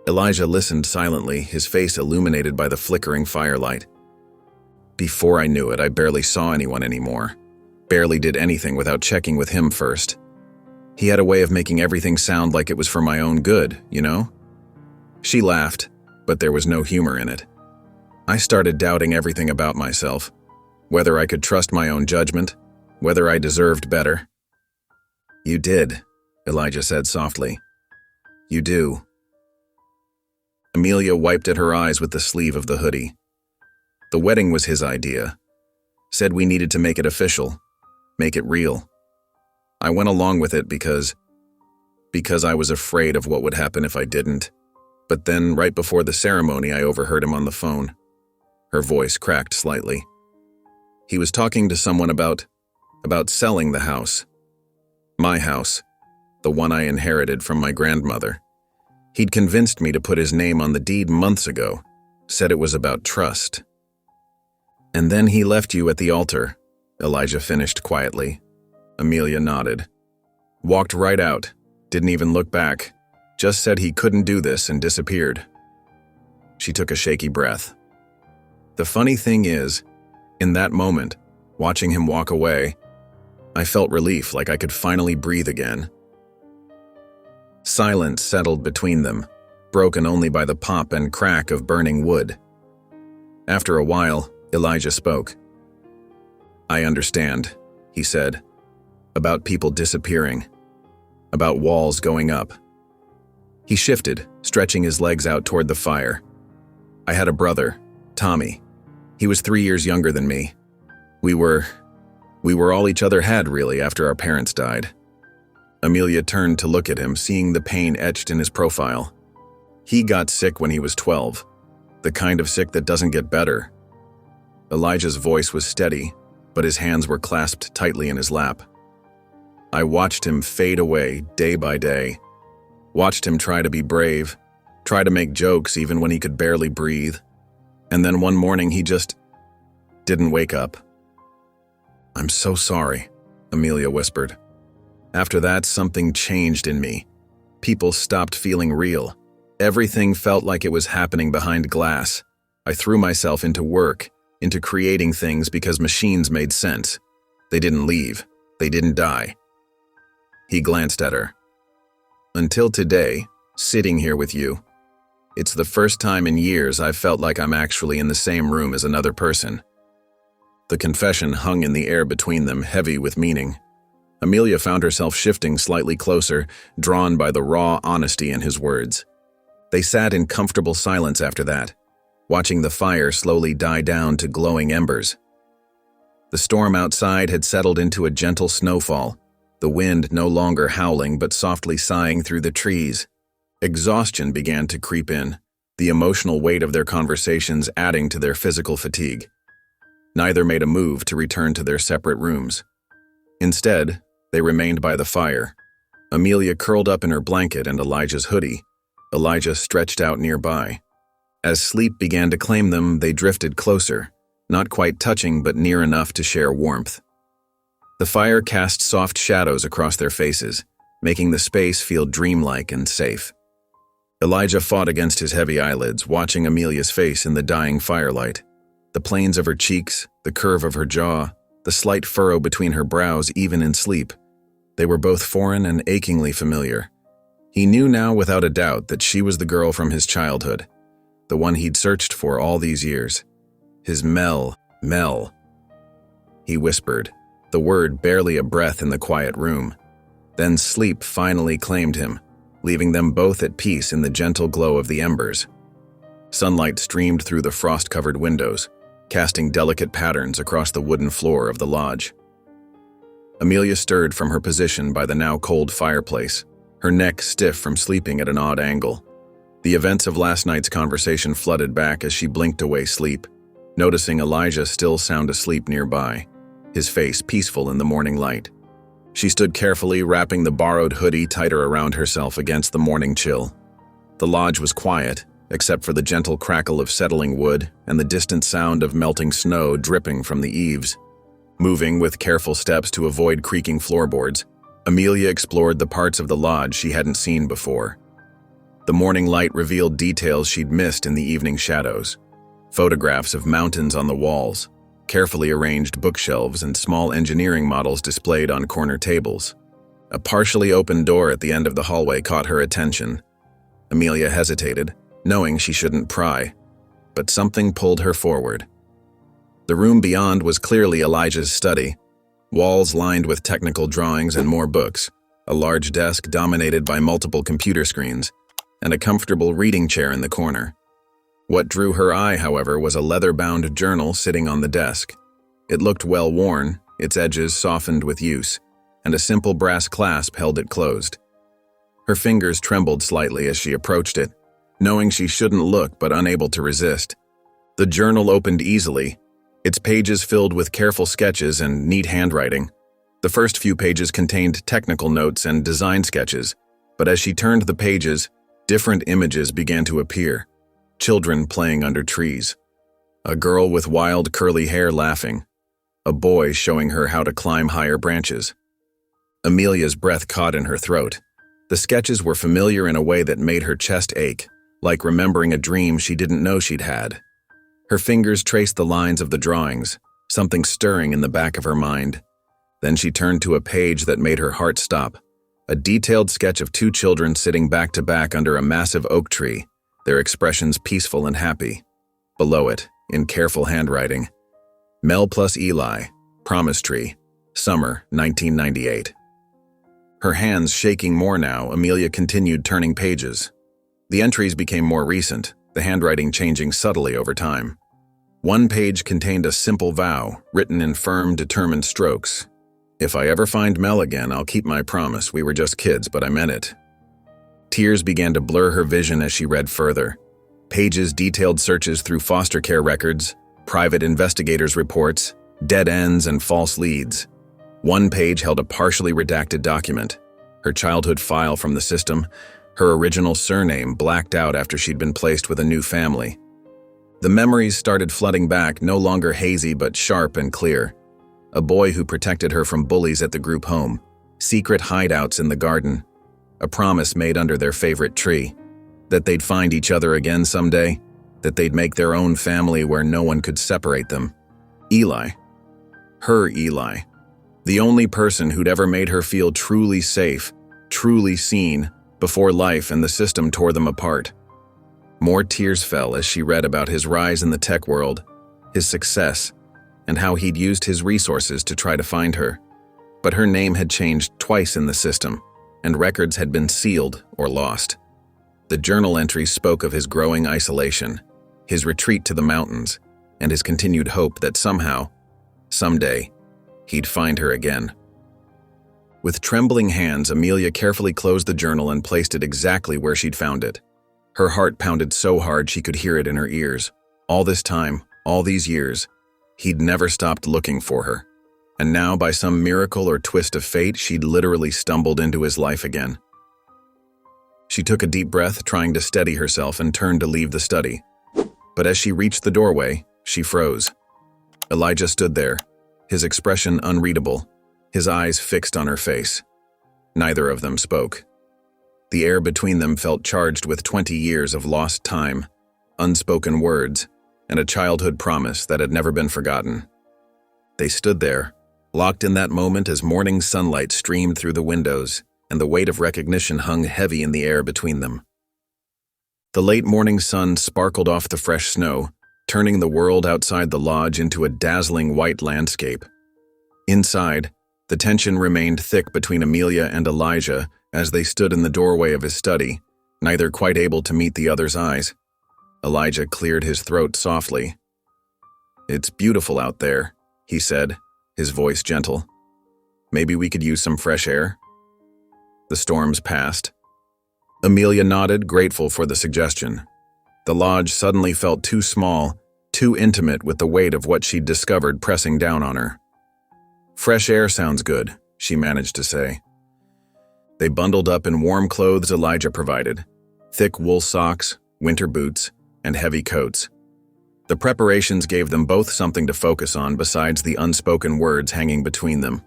Elijah listened silently, his face illuminated by the flickering firelight. Before I knew it, I barely saw anyone anymore. Barely did anything without checking with him first. He had a way of making everything sound like it was for my own good, you know? She laughed, but there was no humor in it. I started doubting everything about myself, whether I could trust my own judgment, whether I deserved better. "You did," Elijah said softly. "You do." Amelia wiped at her eyes with the sleeve of the hoodie. The wedding was his idea. Said we needed to make it official, make it real. I went along with it because I was afraid of what would happen if I didn't. But then, right before the ceremony, I overheard him on the phone. Her voice cracked slightly. He was talking to someone about selling the house. My house, the one I inherited from my grandmother. He'd convinced me to put his name on the deed months ago, said it was about trust. "And then he left you at the altar," Elijah finished quietly. Amelia nodded. "Walked right out, didn't even look back, just said he couldn't do this and disappeared." She took a shaky breath. The funny thing is, in that moment, watching him walk away, I felt relief, like I could finally breathe again. Silence settled between them, broken only by the pop and crack of burning wood. After a while, Elijah spoke. "I understand," he said, "about people disappearing, about walls going up." He shifted, stretching his legs out toward the fire. "I had a brother, Tommy. He was 3 years younger than me. We were all each other had, really, after our parents died." Amelia turned to look at him, seeing the pain etched in his profile. "He got sick when he was 12, the kind of sick that doesn't get better." Elijah's voice was steady, but his hands were clasped tightly in his lap. "I watched him fade away day by day. Watched him try to be brave, try to make jokes even when he could barely breathe. And then one morning he just didn't wake up." "I'm so sorry," Amelia whispered. "After that, something changed in me. People stopped feeling real. Everything felt like it was happening behind glass. I threw myself into work, into creating things because machines made sense. They didn't leave. They didn't die." He glanced at her. "Until today, sitting here with you, it's the first time in years I've felt like I'm actually in the same room as another person." The confession hung in the air between them, heavy with meaning. Amelia found herself shifting slightly closer, drawn by the raw honesty in his words. They sat in comfortable silence after that, watching the fire slowly die down to glowing embers. The storm outside had settled into a gentle snowfall, the wind no longer howling but softly sighing through the trees. Exhaustion began to creep in, the emotional weight of their conversations adding to their physical fatigue. Neither made a move to return to their separate rooms. Instead, they remained by the fire, Amelia curled up in her blanket and Elijah's hoodie, Elijah stretched out nearby. As sleep began to claim them, they drifted closer, not quite touching but near enough to share warmth. The fire cast soft shadows across their faces, making the space feel dreamlike and safe. Elijah fought against his heavy eyelids, watching Amelia's face in the dying firelight. The planes of her cheeks, the curve of her jaw, the slight furrow between her brows even in sleep. They were both foreign and achingly familiar. He knew now without a doubt that she was the girl from his childhood, the one he'd searched for all these years. His Mel. He whispered, the word barely a breath in the quiet room. Then sleep finally claimed him, leaving them both at peace in the gentle glow of the embers. Sunlight streamed through the frost-covered windows, casting delicate patterns across the wooden floor of the lodge. Amelia stirred from her position by the now cold fireplace, her neck stiff from sleeping at an odd angle. The events of last night's conversation flooded back as she blinked away sleep, noticing Elijah still sound asleep nearby, his face peaceful in the morning light. She stood carefully, wrapping the borrowed hoodie tighter around herself against the morning chill. The lodge was quiet, except for the gentle crackle of settling wood and the distant sound of melting snow dripping from the eaves. Moving with careful steps to avoid creaking floorboards, Amelia explored the parts of the lodge she hadn't seen before. The morning light revealed details she'd missed in the evening shadows. Photographs of mountains on the walls, carefully arranged bookshelves, and small engineering models displayed on corner tables. A partially open door at the end of the hallway caught her attention. Amelia hesitated, knowing she shouldn't pry, but something pulled her forward. The room beyond was clearly Elijah's study, walls lined with technical drawings and more books, a large desk dominated by multiple computer screens, and a comfortable reading chair in the corner. What drew her eye, however, was a leather-bound journal sitting on the desk. It looked well-worn, its edges softened with use, and a simple brass clasp held it closed. Her fingers trembled slightly as she approached it, knowing she shouldn't look but unable to resist. The journal opened easily, its pages filled with careful sketches and neat handwriting. The first few pages contained technical notes and design sketches, but as she turned the pages, different images began to appear. Children playing under trees. A girl with wild curly hair laughing. A boy showing her how to climb higher branches. Amelia's breath caught in her throat. The sketches were familiar in a way that made her chest ache, like remembering a dream she didn't know she'd had. Her fingers traced the lines of the drawings, something stirring in the back of her mind. Then she turned to a page that made her heart stop. A detailed sketch of two children sitting back to back under a massive oak tree, their expressions peaceful and happy. Below it, in careful handwriting, Mel plus Eli, Promise Tree, Summer 1998. Her hands shaking more now, Amelia continued turning pages. The entries became more recent, the handwriting changing subtly over time. One page contained a simple vow, written in firm, determined strokes. "If I ever find Mel again, I'll keep my promise. We were just kids, but I meant it." Tears began to blur her vision as she read further. Pages detailed searches through foster care records, private investigators' reports, dead ends, and false leads. One page held a partially redacted document, her childhood file from the system, her original surname blacked out after she'd been placed with a new family. The memories started flooding back, no longer hazy but sharp and clear. A boy who protected her from bullies at the group home, secret hideouts in the garden, a promise made under their favorite tree, that they'd find each other again someday, that they'd make their own family where no one could separate them. Eli. Her Eli. The only person who'd ever made her feel truly safe, truly seen, before life and the system tore them apart. More tears fell as she read about his rise in the tech world, his success, and how he'd used his resources to try to find her. But her name had changed twice in the system, and records had been sealed or lost. The journal entries spoke of his growing isolation, his retreat to the mountains, and his continued hope that somehow, someday, he'd find her again. With trembling hands, Amelia carefully closed the journal and placed it exactly where she'd found it. Her heart pounded so hard she could hear it in her ears. All this time, all these years, he'd never stopped looking for her. And now, by some miracle or twist of fate, she'd literally stumbled into his life again. She took a deep breath, trying to steady herself, and turned to leave the study. But as she reached the doorway, she froze. Elijah stood there, his expression unreadable, his eyes fixed on her face. Neither of them spoke. The air between them felt charged with 20 years of lost time, unspoken words, and a childhood promise that had never been forgotten. They stood there, locked in that moment as morning sunlight streamed through the windows, and the weight of recognition hung heavy in the air between them. The late morning sun sparkled off the fresh snow, turning the world outside the lodge into a dazzling white landscape. Inside, the tension remained thick between Amelia and Elijah as they stood in the doorway of his study, neither quite able to meet the other's eyes. Elijah cleared his throat softly. "It's beautiful out there," he said, his voice gentle. "Maybe we could use some fresh air?" The storms passed. Amelia nodded, grateful for the suggestion. The lodge suddenly felt too small, too intimate with the weight of what she'd discovered pressing down on her. "Fresh air sounds good," she managed to say. They bundled up in warm clothes Elijah provided, thick wool socks, winter boots, and heavy coats. The preparations gave them both something to focus on besides the unspoken words hanging between them.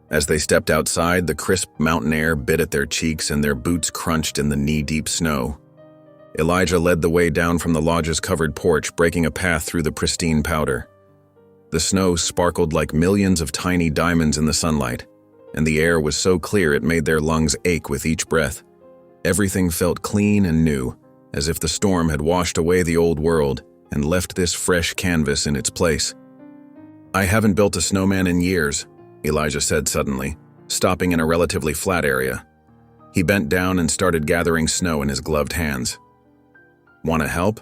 As they stepped outside, the crisp mountain air bit at their cheeks and their boots crunched in the knee-deep snow. Elijah led the way down from the lodge's covered porch, breaking a path through the pristine powder. The snow sparkled like millions of tiny diamonds in the sunlight, and the air was so clear it made their lungs ache with each breath. Everything felt clean and new, as if the storm had washed away the old world and left this fresh canvas in its place. "I haven't built a snowman in years," Elijah said suddenly, stopping in a relatively flat area. He bent down and started gathering snow in his gloved hands. "Want to help?"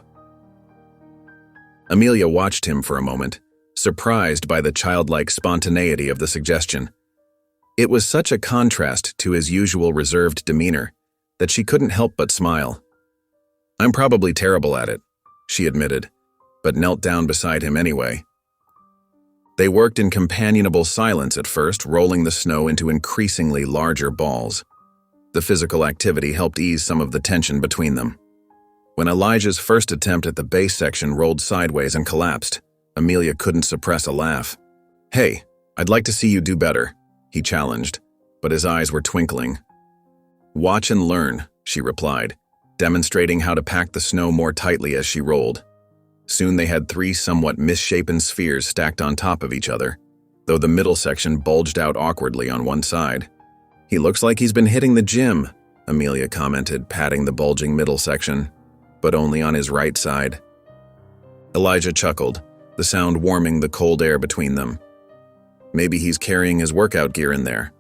Amelia watched him for a moment, surprised by the childlike spontaneity of the suggestion. It was such a contrast to his usual reserved demeanor that she couldn't help but smile. "I'm probably terrible at it," she admitted, but knelt down beside him anyway. They worked in companionable silence at first, rolling the snow into increasingly larger balls. The physical activity helped ease some of the tension between them. When Elijah's first attempt at the base section rolled sideways and collapsed, Amelia couldn't suppress a laugh. "Hey, I'd like to see you do better," he challenged, but his eyes were twinkling. "Watch and learn," she replied, demonstrating how to pack the snow more tightly as she rolled. Soon they had 3 somewhat misshapen spheres stacked on top of each other, though the middle section bulged out awkwardly on one side. "He looks like he's been hitting the gym," Amelia commented, patting the bulging middle section, but only on his right side. Elijah chuckled, the sound warming the cold air between them. "Maybe he's carrying his workout gear in there."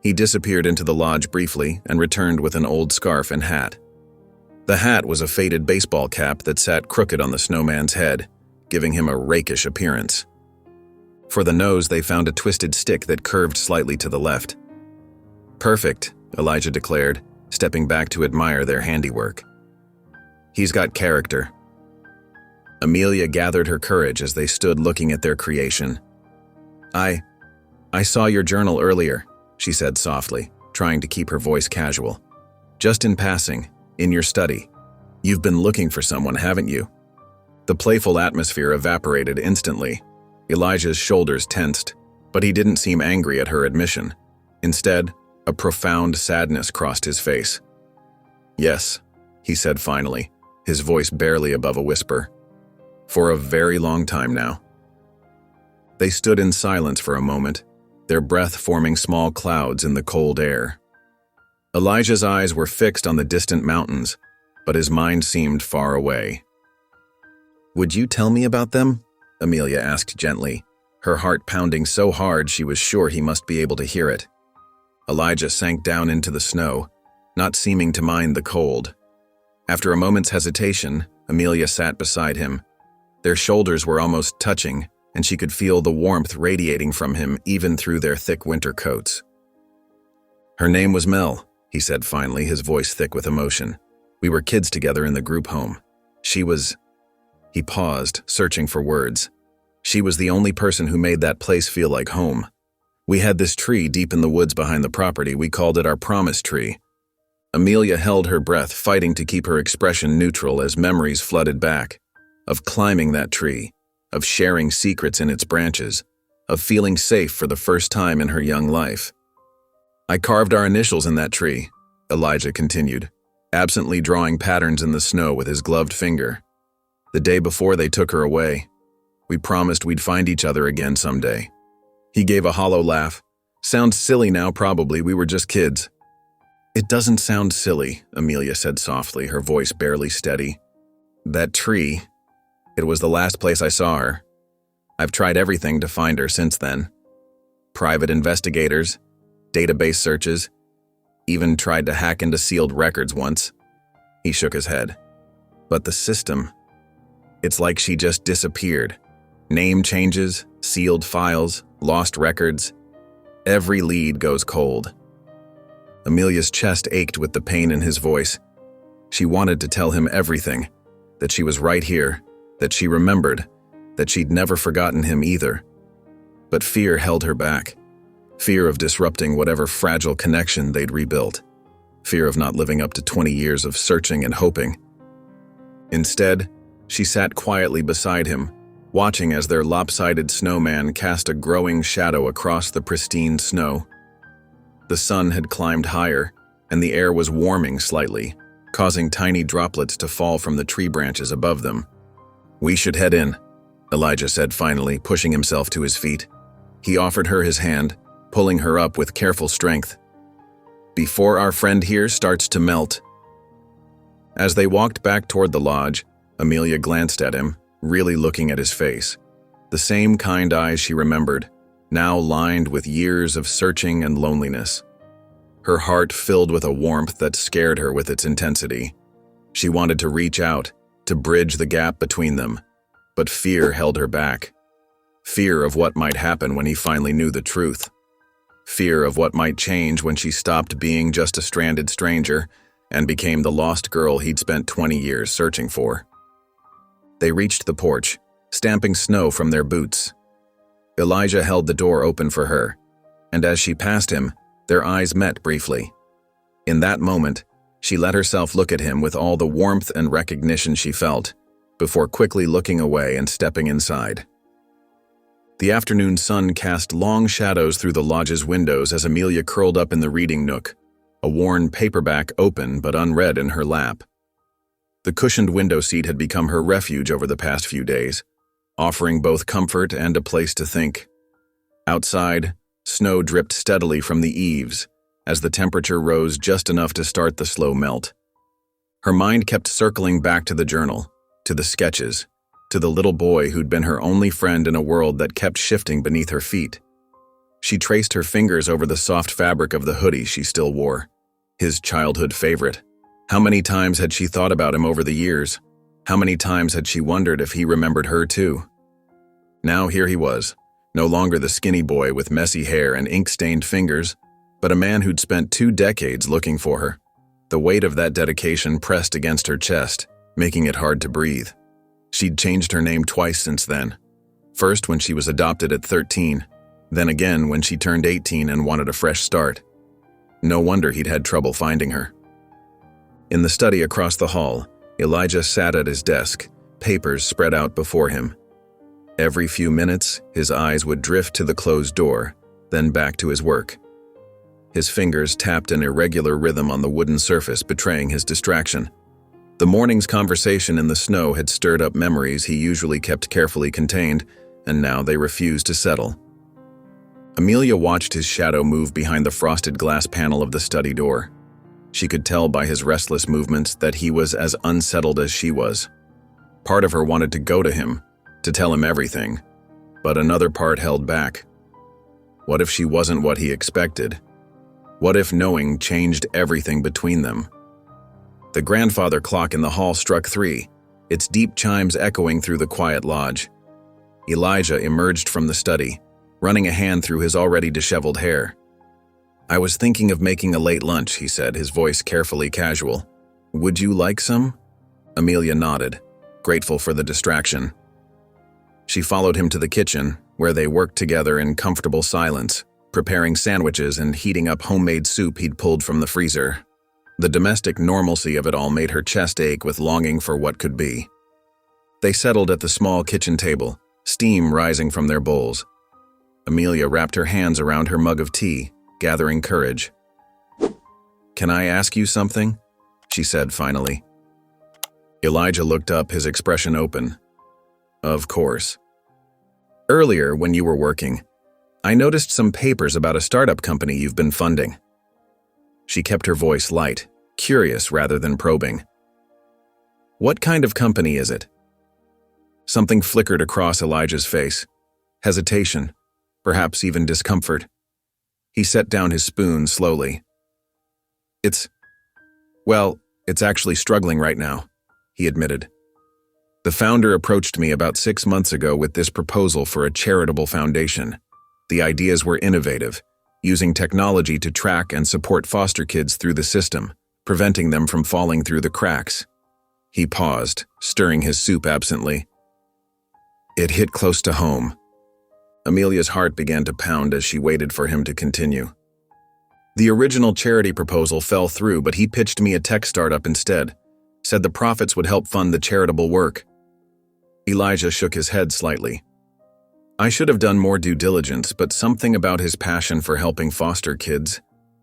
He disappeared into the lodge briefly and returned with an old scarf and hat. The hat was a faded baseball cap that sat crooked on the snowman's head, giving him a rakish appearance. For the nose, they found a twisted stick that curved slightly to the left. "Perfect," Elijah declared, stepping back to admire their handiwork. "He's got character." Amelia gathered her courage as they stood looking at their creation. I saw your journal earlier," she said softly, trying to keep her voice casual. "Just in passing. In your study. You've been looking for someone, haven't you?" The playful atmosphere evaporated instantly. Elijah's shoulders tensed, but he didn't seem angry at her admission. Instead, a profound sadness crossed his face. "Yes," he said finally, his voice barely above a whisper. "For a very long time now." They stood in silence for a moment, their breath forming small clouds in the cold air. Elijah's eyes were fixed on the distant mountains, but his mind seemed far away. "Would you tell me about them?" Amelia asked gently, her heart pounding so hard she was sure he must be able to hear it. Elijah sank down into the snow, not seeming to mind the cold. After a moment's hesitation, Amelia sat beside him. Their shoulders were almost touching, and she could feel the warmth radiating from him even through their thick winter coats. "Her name was Mel," he said finally, his voice thick with emotion. "We were kids together in the group home. She was—" He paused, searching for words. "She was the only person who made that place feel like home. We had this tree deep in the woods behind the property. We called it our promise tree." Amelia held her breath, fighting to keep her expression neutral as memories flooded back. Of climbing that tree, of sharing secrets in its branches, of feeling safe for the first time in her young life. "I carved our initials in that tree," Elijah continued, absently drawing patterns in the snow with his gloved finger. "The day before they took her away, we promised we'd find each other again someday." He gave a hollow laugh. "Sounds silly now, probably. We were just kids." "It doesn't sound silly," Amelia said softly, her voice barely steady. "That tree, it was the last place I saw her. I've tried everything to find her since then. Private investigators, database searches, even tried to hack into sealed records once." He shook his head. "But the system, it's like she just disappeared. Name changes, sealed files, lost records. Every lead goes cold." Amelia's chest ached with the pain in his voice. She wanted to tell him everything, that she was right here, that she remembered, that she'd never forgotten him either. But fear held her back. Fear of disrupting whatever fragile connection they'd rebuilt. Fear of not living up to 20 years of searching and hoping. Instead, she sat quietly beside him, watching as their lopsided snowman cast a growing shadow across the pristine snow. The sun had climbed higher, and the air was warming slightly, causing tiny droplets to fall from the tree branches above them. "We should head in," Elijah said finally, pushing himself to his feet. He offered her his hand, pulling her up with careful strength. "Before our friend here starts to melt." As they walked back toward the lodge, Amelia glanced at him, really looking at his face. The same kind eyes she remembered, now lined with years of searching and loneliness. Her heart filled with a warmth that scared her with its intensity. She wanted to reach out, to bridge the gap between them, but fear held her back. Fear of what might happen when he finally knew the truth. Fear of what might change when she stopped being just a stranded stranger and became the lost girl he'd spent 20 years searching for. They reached the porch, stamping snow from their boots. Elijah held the door open for her, and as she passed him, their eyes met briefly. In that moment, she let herself look at him with all the warmth and recognition she felt, before quickly looking away and stepping inside. The afternoon sun cast long shadows through the lodge's windows as Amelia curled up in the reading nook, a worn paperback open but unread in her lap. The cushioned window seat had become her refuge over the past few days, offering both comfort and a place to think. Outside, snow dripped steadily from the eaves as the temperature rose just enough to start the slow melt. Her mind kept circling back to the journal, to the sketches, to the little boy who'd been her only friend in a world that kept shifting beneath her feet. She traced her fingers over the soft fabric of the hoodie she still wore, his childhood favorite. How many times had she thought about him over the years? How many times had she wondered if he remembered her too? Now here he was, no longer the skinny boy with messy hair and ink-stained fingers, but a man who'd spent 2 decades looking for her. The weight of that dedication pressed against her chest, making it hard to breathe. She'd changed her name twice since then. First when she was adopted at 13, then again when she turned 18 and wanted a fresh start. No wonder he'd had trouble finding her. In the study across the hall, Elijah sat at his desk, papers spread out before him. Every few minutes, his eyes would drift to the closed door, then back to his work. His fingers tapped an irregular rhythm on the wooden surface, betraying his distraction. The morning's conversation in the snow had stirred up memories he usually kept carefully contained, and now they refused to settle. Amelia watched his shadow move behind the frosted glass panel of the study door. She could tell by his restless movements that he was as unsettled as she was. Part of her wanted to go to him, to tell him everything, but another part held back. What if she wasn't what he expected? What if knowing changed everything between them? The grandfather clock in the hall struck 3, its deep chimes echoing through the quiet lodge. Elijah emerged from the study, running a hand through his already disheveled hair. "I was thinking of making a late lunch," he said, his voice carefully casual. "Would you like some?" Amelia nodded, grateful for the distraction. She followed him to the kitchen, where they worked together in comfortable silence, preparing sandwiches and heating up homemade soup he'd pulled from the freezer. The domestic normalcy of it all made her chest ache with longing for what could be. They settled at the small kitchen table, steam rising from their bowls. Amelia wrapped her hands around her mug of tea, gathering courage. "Can I ask you something?" she said finally. Elijah looked up, his expression open. "Of course. Earlier, when you were working, I noticed some papers about a startup company you've been funding." She kept her voice light, curious rather than probing. "What kind of company is it?" Something flickered across Elijah's face. Hesitation, perhaps even discomfort. He set down his spoon slowly. It's actually struggling right now," he admitted. "The founder approached me about 6 months ago with this proposal for a charitable foundation. The ideas were innovative, using technology to track and support foster kids through the system, preventing them from falling through the cracks." He paused, stirring his soup absently. It hit close to home. Amelia's heart began to pound as she waited for him to continue. "The original charity proposal fell through, but he pitched me a tech startup instead. said the profits would help fund the charitable work. Elijah shook his head slightly. I should have done more due diligence, but something about his passion for helping foster kids,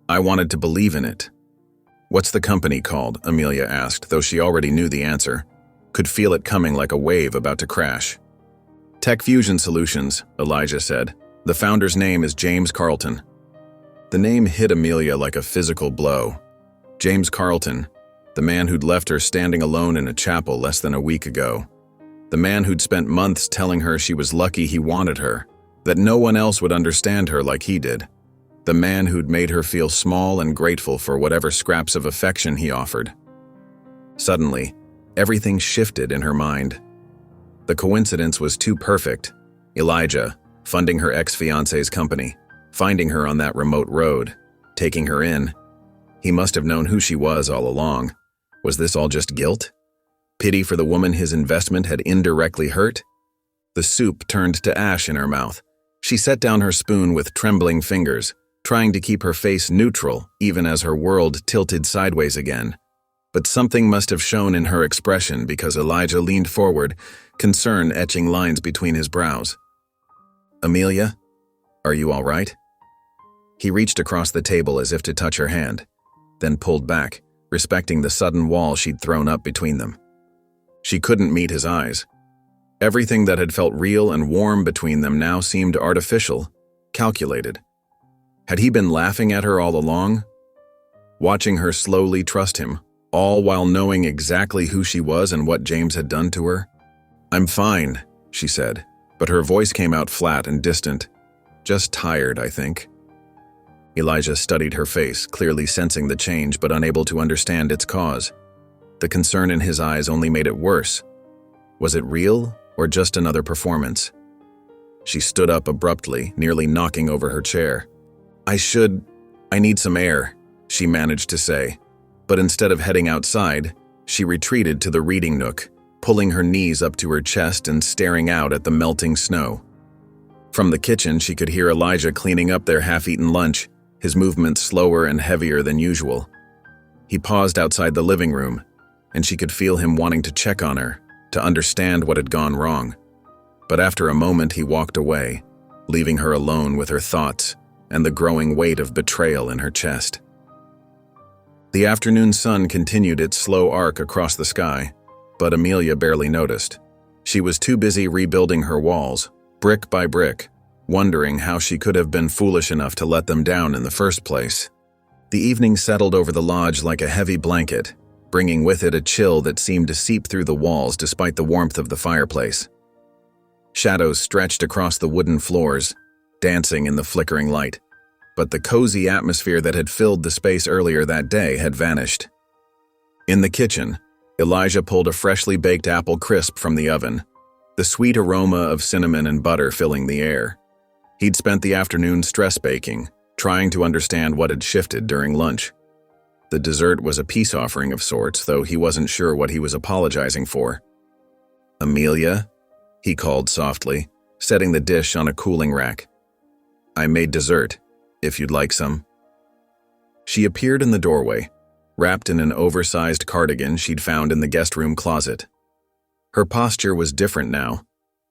I wanted to believe in it. What's the company called? Amelia asked, though she already knew the answer, could feel it coming like a wave about to crash. Tech Fusion Solutions, Elijah said. The founder's name is James Carlton. The name hit Amelia like a physical blow. James Carlton, the man who'd left her standing alone in a chapel less than a week ago. The man who'd spent months telling her she was lucky he wanted her, that no one else would understand her like he did. The man who'd made her feel small and grateful for whatever scraps of affection he offered. Suddenly, everything shifted in her mind. The coincidence was too perfect. Elijah, funding her ex-fiance's company, finding her on that remote road, taking her in. He must have known who she was all along. Was this all just guilt? Pity for the woman his investment had indirectly hurt? The soup turned to ash in her mouth. She set down her spoon with trembling fingers, trying to keep her face neutral even as her world tilted sideways again. But something must have shown in her expression because Elijah leaned forward, concern etching lines between his brows. Amelia, are you all right? He reached across the table as if to touch her hand, then pulled back, respecting the sudden wall she'd thrown up between them. She couldn't meet his eyes. Everything that had felt real and warm between them now seemed artificial, calculated. Had he been laughing at her all along? Watching her slowly trust him, all while knowing exactly who she was and what James had done to her? I'm fine, she said, but her voice came out flat and distant. Just tired, I think. Elijah studied her face, clearly sensing the change but unable to understand its cause. The concern in his eyes only made it worse. Was it real or just another performance? She stood up abruptly, nearly knocking over her chair. I need some air, she managed to say. But instead of heading outside, she retreated to the reading nook, pulling her knees up to her chest and staring out at the melting snow. From the kitchen, she could hear Elijah cleaning up their half-eaten lunch, his movements slower and heavier than usual. He paused outside the living room, and she could feel him wanting to check on her, to understand what had gone wrong. But after a moment, he walked away, leaving her alone with her thoughts and the growing weight of betrayal in her chest. The afternoon sun continued its slow arc across the sky, but Amelia barely noticed. She was too busy rebuilding her walls, brick by brick, wondering how she could have been foolish enough to let them down in the first place. The evening settled over the lodge like a heavy blanket, bringing with it a chill that seemed to seep through the walls despite the warmth of the fireplace. Shadows stretched across the wooden floors, dancing in the flickering light, but the cozy atmosphere that had filled the space earlier that day had vanished. In the kitchen, Elijah pulled a freshly baked apple crisp from the oven, the sweet aroma of cinnamon and butter filling the air. He'd spent the afternoon stress baking, trying to understand what had shifted during lunch. The dessert was a peace offering of sorts, though he wasn't sure what he was apologizing for. Amelia, he called softly, setting the dish on a cooling rack. I made dessert, if you'd like some. She appeared in the doorway, wrapped in an oversized cardigan she'd found in the guest room closet. Her posture was different now,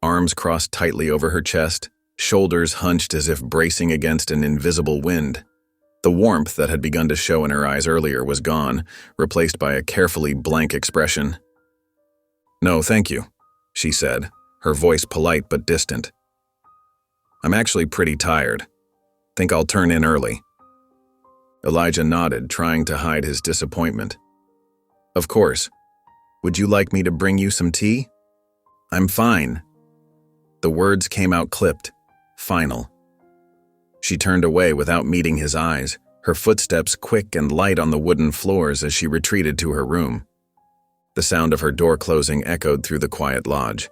arms crossed tightly over her chest, shoulders hunched as if bracing against an invisible wind. The warmth that had begun to show in her eyes earlier was gone, replaced by a carefully blank expression. No, thank you, she said, her voice polite but distant. I'm actually pretty tired. Think I'll turn in early. Elijah nodded, trying to hide his disappointment. Of course. Would you like me to bring you some tea? I'm fine. The words came out clipped, final. She turned away without meeting his eyes, her footsteps quick and light on the wooden floors as she retreated to her room. The sound of her door closing echoed through the quiet lodge.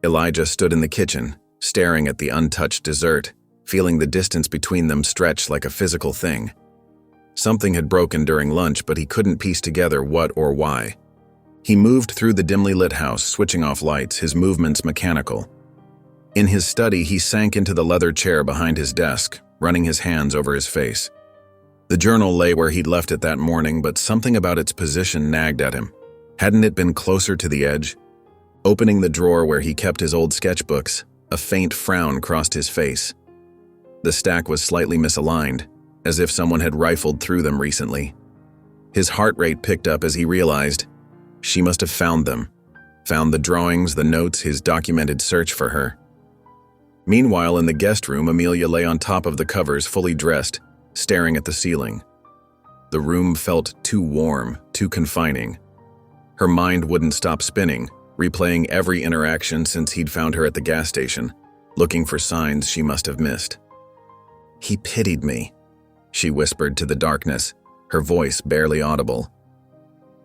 Elijah stood in the kitchen, staring at the untouched dessert, feeling the distance between them stretch like a physical thing. Something had broken during lunch, but he couldn't piece together what or why. He moved through the dimly lit house, switching off lights, his movements mechanical. In his study, he sank into the leather chair behind his desk, running his hands over his face. The journal lay where he'd left it that morning, but something about its position nagged at him. Hadn't it been closer to the edge? Opening the drawer where he kept his old sketchbooks, a faint frown crossed his face. The stack was slightly misaligned, as if someone had rifled through them recently. His heart rate picked up as he realized she must have found them, found the drawings, the notes, his documented search for her. Meanwhile, in the guest room, Amelia lay on top of the covers, fully dressed, staring at the ceiling. The room felt too warm, too confining. Her mind wouldn't stop spinning, replaying every interaction since he'd found her at the gas station, looking for signs she must have missed. "He pitied me," she whispered to the darkness, her voice barely audible.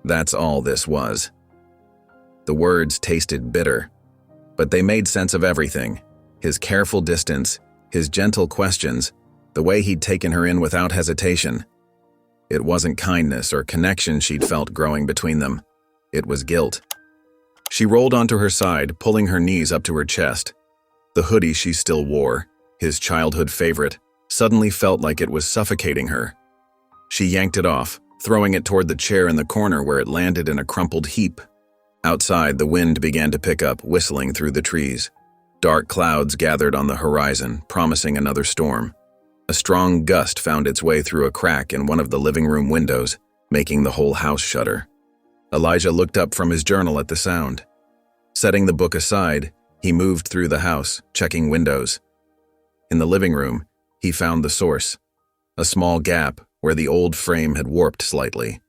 That's all this was. The words tasted bitter, but they made sense of everything. His careful distance, his gentle questions, the way he'd taken her in without hesitation. It wasn't kindness or connection she'd felt growing between them. It was guilt. She rolled onto her side, pulling her knees up to her chest. The hoodie she still wore, his childhood favorite, suddenly felt like it was suffocating her. She yanked it off, throwing it toward the chair in the corner where it landed in a crumpled heap. Outside, the wind began to pick up, whistling through the trees. Dark clouds gathered on the horizon, promising another storm. A strong gust found its way through a crack in one of the living room windows, making the whole house shudder. Elijah looked up from his journal at the sound. Setting the book aside, he moved through the house, checking windows. In the living room, he found the source, a small gap where the old frame had warped slightly.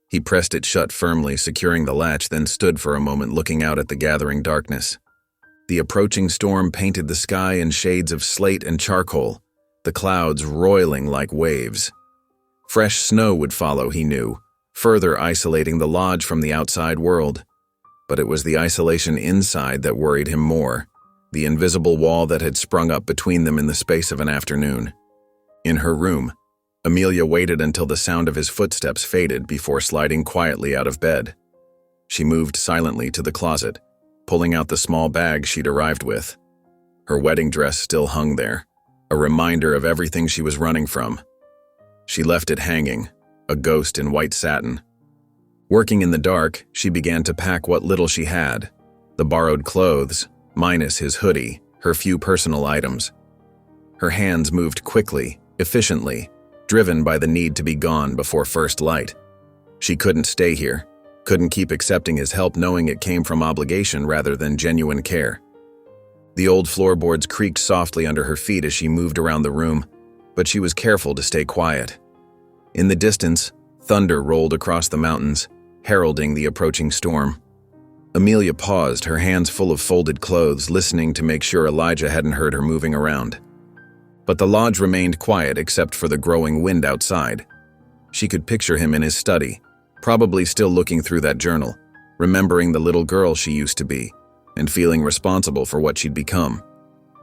He pressed it shut firmly, securing the latch, then stood for a moment looking out at the gathering darkness. The approaching storm painted the sky in shades of slate and charcoal, the clouds roiling like waves. Fresh snow would follow, he knew, further isolating the lodge from the outside world. But it was the isolation inside that worried him more, the invisible wall that had sprung up between them in the space of an afternoon. In her room, Amelia waited until the sound of his footsteps faded before sliding quietly out of bed. She moved silently to the closet, pulling out the small bag she'd arrived with. Her wedding dress still hung there, a reminder of everything she was running from. She left it hanging, a ghost in white satin. Working in the dark, she began to pack what little she had, the borrowed clothes, minus his hoodie, her few personal items. Her hands moved quickly, efficiently, driven by the need to be gone before first light. She couldn't stay here, couldn't keep accepting his help knowing it came from obligation rather than genuine care. The old floorboards creaked softly under her feet as she moved around the room, but she was careful to stay quiet. In the distance, thunder rolled across the mountains, heralding the approaching storm. Amelia paused, her hands full of folded clothes, listening to make sure Elijah hadn't heard her moving around. But the lodge remained quiet except for the growing wind outside. She could picture him in his study, probably still looking through that journal, remembering the little girl she used to be, and feeling responsible for what she'd become.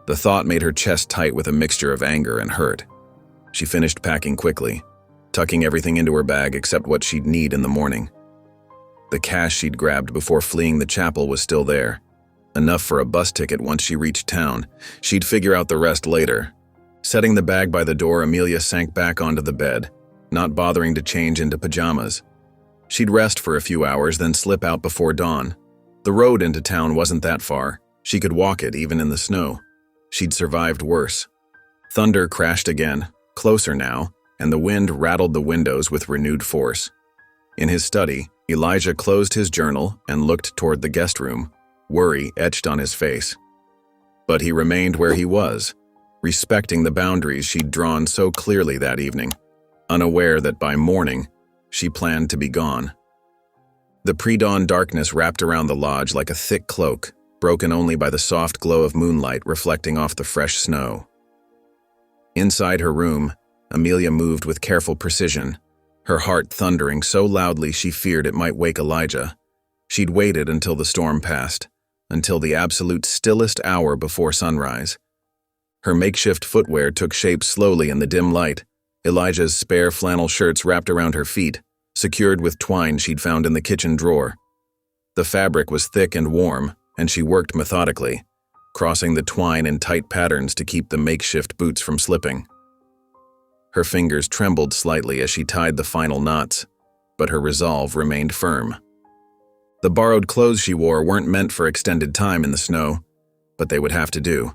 The thought made her chest tight with a mixture of anger and hurt. She finished packing quickly, tucking everything into her bag except what she'd need in the morning. The cash she'd grabbed before fleeing the chapel was still there, enough for a bus ticket once she reached town. She'd figure out the rest later. Setting the bag by the door, Amelia sank back onto the bed, not bothering to change into pajamas. She'd rest for a few hours, then slip out before dawn. The road into town wasn't that far. She could walk it even in the snow. She'd survived worse. Thunder crashed again, closer now, and the wind rattled the windows with renewed force. In his study, Elijah closed his journal and looked toward the guest room, worry etched on his face. But he remained where he was, respecting the boundaries she'd drawn so clearly that evening, unaware that by morning, she planned to be gone. The pre-dawn darkness wrapped around the lodge like a thick cloak, broken only by the soft glow of moonlight reflecting off the fresh snow. Inside her room, Amelia moved with careful precision, her heart thundering so loudly she feared it might wake Elijah. She'd waited until the storm passed, until the absolute stillest hour before sunrise. Her makeshift footwear took shape slowly in the dim light, Elijah's spare flannel shirts wrapped around her feet, secured with twine she'd found in the kitchen drawer. The fabric was thick and warm, and she worked methodically, crossing the twine in tight patterns to keep the makeshift boots from slipping. Her fingers trembled slightly as she tied the final knots, but her resolve remained firm. The borrowed clothes she wore weren't meant for extended time in the snow, but they would have to do.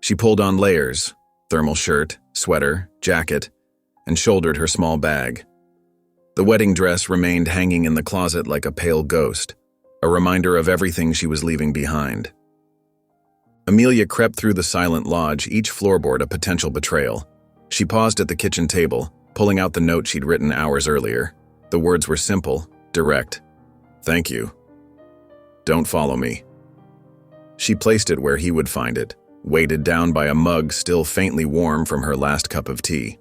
She pulled on layers, thermal shirt, sweater, jacket, and shouldered her small bag. The wedding dress remained hanging in the closet like a pale ghost, a reminder of everything she was leaving behind. Amelia crept through the silent lodge, each floorboard a potential betrayal. She paused at the kitchen table, pulling out the note she'd written hours earlier. The words were simple, direct. "Thank you. Don't follow me." She placed it where he would find it, weighted down by a mug still faintly warm from her last cup of tea.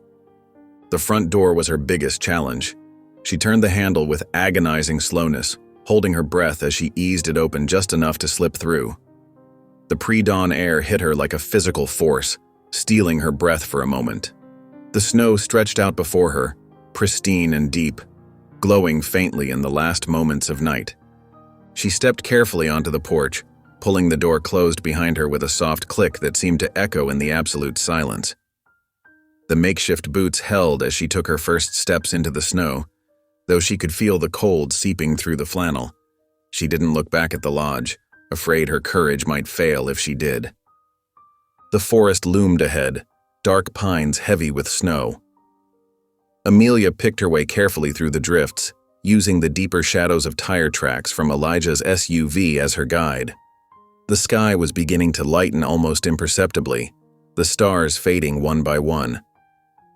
The front door was her biggest challenge. She turned the handle with agonizing slowness, holding her breath as she eased it open just enough to slip through. The pre-dawn air hit her like a physical force, stealing her breath for a moment. The snow stretched out before her, pristine and deep, glowing faintly in the last moments of night. She stepped carefully onto the porch, pulling the door closed behind her with a soft click that seemed to echo in the absolute silence. The makeshift boots held as she took her first steps into the snow, though she could feel the cold seeping through the flannel. She didn't look back at the lodge, afraid her courage might fail if she did. The forest loomed ahead, dark pines heavy with snow. Amelia picked her way carefully through the drifts, using the deeper shadows of tire tracks from Elijah's SUV as her guide. The sky was beginning to lighten almost imperceptibly, the stars fading one by one.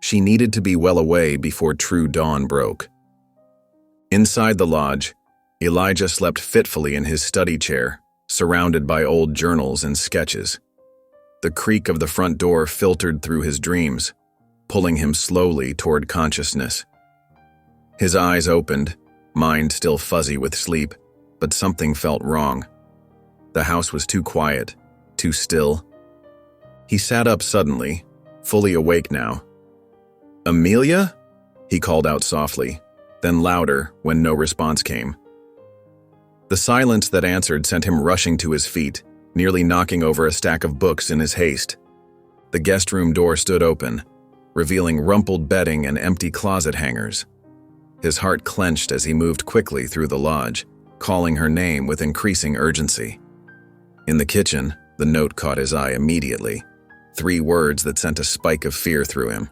She needed to be well away before true dawn broke. Inside the lodge, Elijah slept fitfully in his study chair, surrounded by old journals and sketches. The creak of the front door filtered through his dreams, pulling him slowly toward consciousness. His eyes opened, mind still fuzzy with sleep, but something felt wrong. The house was too quiet, too still. He sat up suddenly, fully awake now. "Amelia?" he called out softly, then louder when no response came. The silence that answered sent him rushing to his feet, nearly knocking over a stack of books in his haste. The guest room door stood open, revealing rumpled bedding and empty closet hangers. His heart clenched as he moved quickly through the lodge, calling her name with increasing urgency. In the kitchen, the note caught his eye immediately, 3 words that sent a spike of fear through him.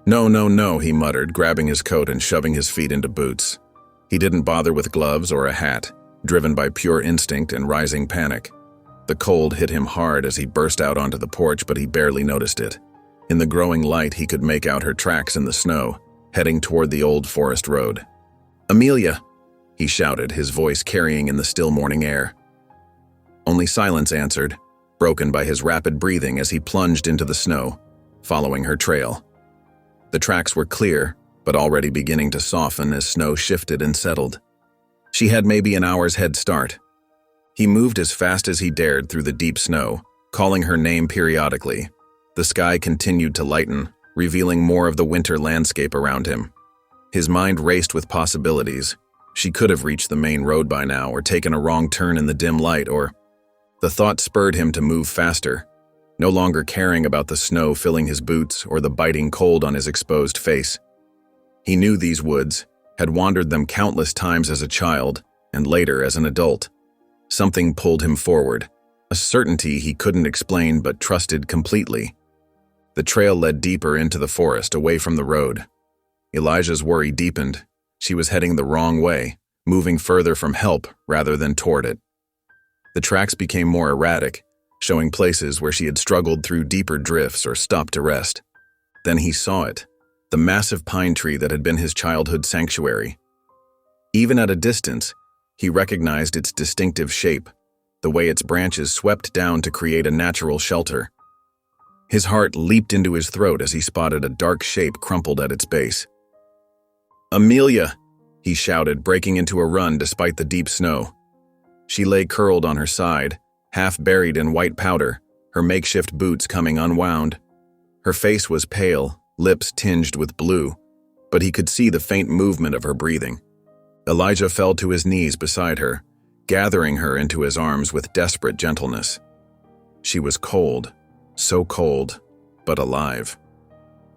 "No, no, no," he muttered, grabbing his coat and shoving his feet into boots. He didn't bother with gloves or a hat, driven by pure instinct and rising panic. The cold hit him hard as he burst out onto the porch, but he barely noticed it. In the growing light, he could make out her tracks in the snow, heading toward the old forest road. "Amelia!" he shouted, his voice carrying in the still morning air. Only silence answered, broken by his rapid breathing as he plunged into the snow, following her trail. The tracks were clear, but already beginning to soften as snow shifted and settled. She had maybe an hour's head start. He moved as fast as he dared through the deep snow, calling her name periodically. The sky continued to lighten, revealing more of the winter landscape around him. His mind raced with possibilities. She could have reached the main road by now, or taken a wrong turn in the dim light, or... The thought spurred him to move faster, no longer caring about the snow filling his boots or the biting cold on his exposed face. He knew these woods, had wandered them countless times as a child, and later as an adult. Something pulled him forward, a certainty he couldn't explain but trusted completely. The trail led deeper into the forest, away from the road. Elijah's worry deepened. She was heading the wrong way, moving further from help rather than toward it. The tracks became more erratic, showing places where she had struggled through deeper drifts or stopped to rest. Then he saw it, the massive pine tree that had been his childhood sanctuary. Even at a distance, he recognized its distinctive shape, the way its branches swept down to create a natural shelter. His heart leaped into his throat as he spotted a dark shape crumpled at its base. "Amelia!" he shouted, breaking into a run despite the deep snow. She lay curled on her side, half buried in white powder, her makeshift boots coming unwound. Her face was pale, lips tinged with blue, but he could see the faint movement of her breathing. Elijah fell to his knees beside her, gathering her into his arms with desperate gentleness. She was cold, so cold, but alive.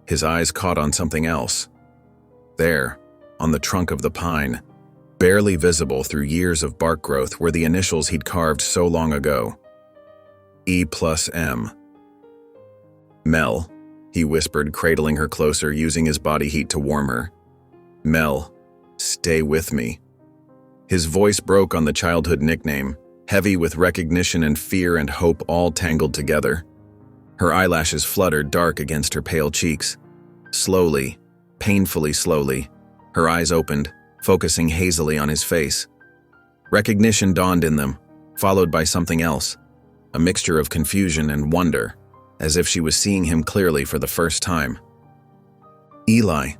His eyes caught on something else. There, on the trunk of the pine, Barely visible through years of bark growth were the initials he'd carved so long ago. E+M. Mel, he whispered, cradling her closer, using his body heat to warm her. Mel, stay with me. His voice broke on the childhood nickname, heavy with recognition and fear and hope all tangled together. Her eyelashes fluttered dark against her pale cheeks. Slowly, painfully slowly, her eyes opened, focusing hazily on his face. Recognition dawned in them, followed by something else, a mixture of confusion and wonder, as if she was seeing him clearly for the first time. Eli,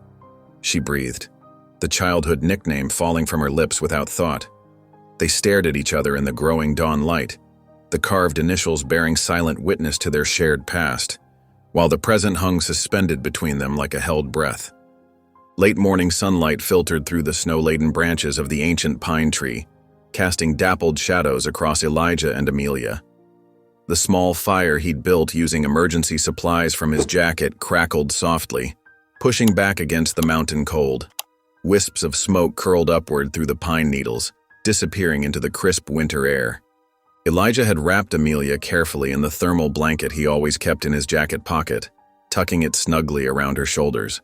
she breathed, the childhood nickname falling from her lips without thought. They stared at each other in the growing dawn light, the carved initials bearing silent witness to their shared past, while the present hung suspended between them like a held breath. Late morning sunlight filtered through the snow-laden branches of the ancient pine tree, casting dappled shadows across Elijah and Amelia. The small fire he'd built using emergency supplies from his jacket crackled softly, pushing back against the mountain cold. Wisps of smoke curled upward through the pine needles, disappearing into the crisp winter air. Elijah had wrapped Amelia carefully in the thermal blanket he always kept in his jacket pocket, tucking it snugly around her shoulders.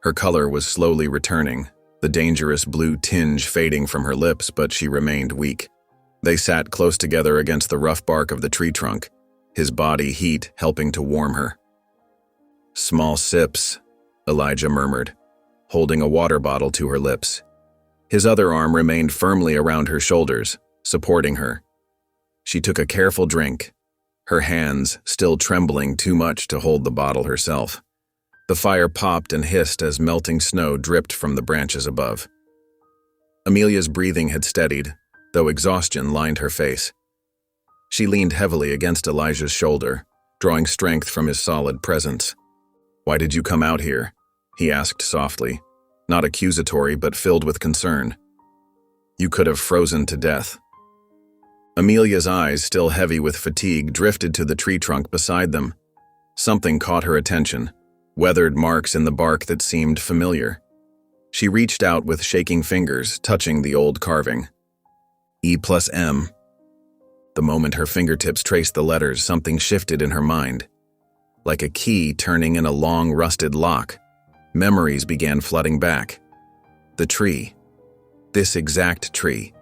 Her color was slowly returning, the dangerous blue tinge fading from her lips, but she remained weak. They sat close together against the rough bark of the tree trunk, his body heat helping to warm her. Small sips, Elijah murmured, holding a water bottle to her lips. His other arm remained firmly around her shoulders, supporting her. She took a careful drink, her hands still trembling too much to hold the bottle herself. The fire popped and hissed as melting snow dripped from the branches above. Amelia's breathing had steadied, though exhaustion lined her face. She leaned heavily against Elijah's shoulder, drawing strength from his solid presence. "Why did you come out here?" he asked softly, not accusatory but filled with concern. "You could have frozen to death." Amelia's eyes, still heavy with fatigue, drifted to the tree trunk beside them. Something caught her attention, weathered marks in the bark that seemed familiar. She reached out with shaking fingers, touching the old carving. E+M. The moment her fingertips traced the letters, something shifted in her mind. Like a key turning in a long, rusted lock, memories began flooding back. The tree. This exact tree.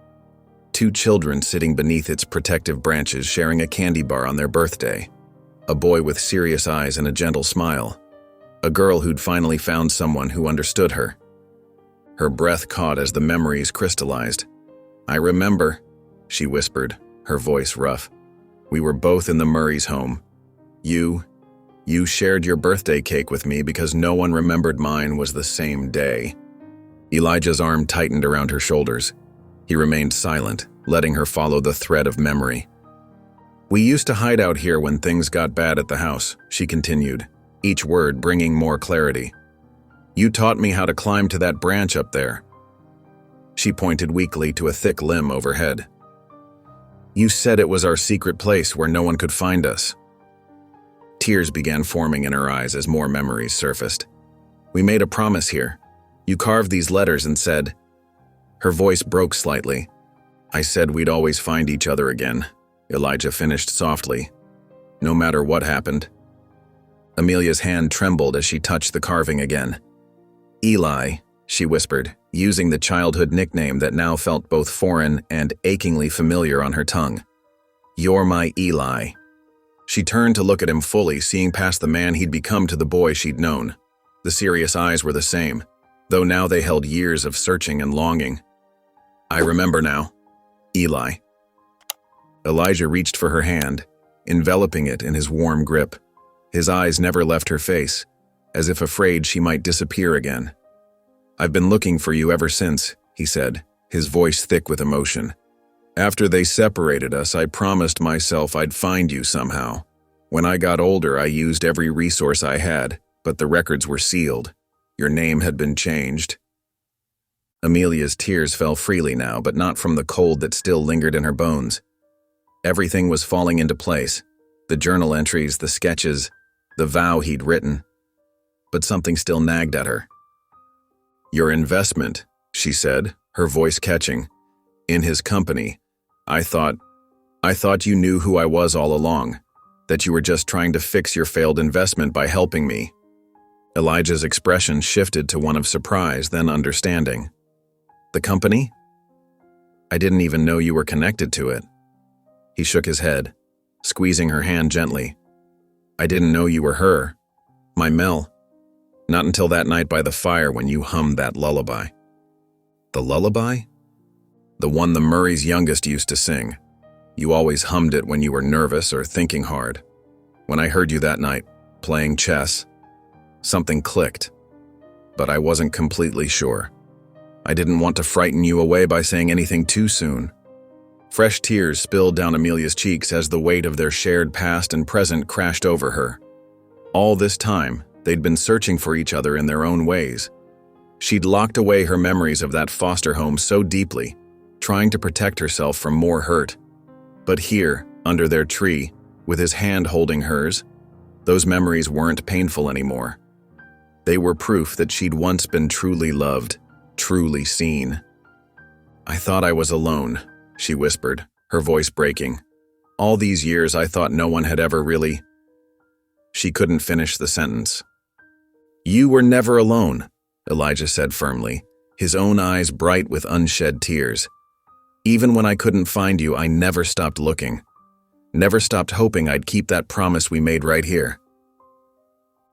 2 children sitting beneath its protective branches sharing a candy bar on their birthday. A boy with serious eyes and a gentle smile. A girl who'd finally found someone who understood her. Her breath caught as the memories crystallized. "I remember," she whispered, her voice rough. "We were both in the Murray's home. You shared your birthday cake with me because no one remembered mine was the same day." Elijah's arm tightened around her shoulders. He remained silent, letting her follow the thread of memory. "We used to hide out here when things got bad at the house," she continued, each word bringing more clarity. "You taught me how to climb to that branch up there." She pointed weakly to a thick limb overhead. "You said it was our secret place where no one could find us." Tears began forming in her eyes as more memories surfaced. "We made a promise here. You carved these letters and said..." Her voice broke slightly. "I said we'd always find each other again," Elijah finished softly. "No matter what happened." Amelia's hand trembled as she touched the carving again. "Eli," she whispered, using the childhood nickname that now felt both foreign and achingly familiar on her tongue. "You're my Eli." She turned to look at him fully, seeing past the man he'd become to the boy she'd known. The serious eyes were the same, though now they held years of searching and longing. "I remember now. Eli." Elijah reached for her hand, enveloping it in his warm grip. His eyes never left her face, as if afraid she might disappear again. "I've been looking for you ever since," he said, his voice thick with emotion. "After they separated us, I promised myself I'd find you somehow. When I got older, I used every resource I had, but the records were sealed. Your name had been changed." Amelia's tears fell freely now, but not from the cold that still lingered in her bones. Everything was falling into place. The journal entries, the sketches, the vow he'd written. But something still nagged at her. "Your investment," she said, her voice catching. In his company. I thought you knew who I was all along, that you were just trying to fix your failed investment by helping me. Elijah's expression shifted to one of surprise, then understanding. The company? I didn't even know you were connected to it. He shook his head, squeezing her hand gently. I didn't know you were her, my Mel. Not until that night by the fire when you hummed that lullaby. The lullaby? The one the Murray's youngest used to sing. You always hummed it when you were nervous or thinking hard. When I heard you that night, playing chess, something clicked. But I wasn't completely sure. I didn't want to frighten you away by saying anything too soon. Fresh tears spilled down Amelia's cheeks as the weight of their shared past and present crashed over her. All this time, they'd been searching for each other in their own ways. She'd locked away her memories of that foster home so deeply, trying to protect herself from more hurt. But here, under their tree, with his hand holding hers, those memories weren't painful anymore. They were proof that she'd once been truly loved, truly seen. I thought I was alone, she whispered, her voice breaking. All these years I thought no one had ever really... She couldn't finish the sentence. You were never alone, Elijah said firmly, his own eyes bright with unshed tears. Even when I couldn't find you, I never stopped looking. Never stopped hoping I'd keep that promise we made right here.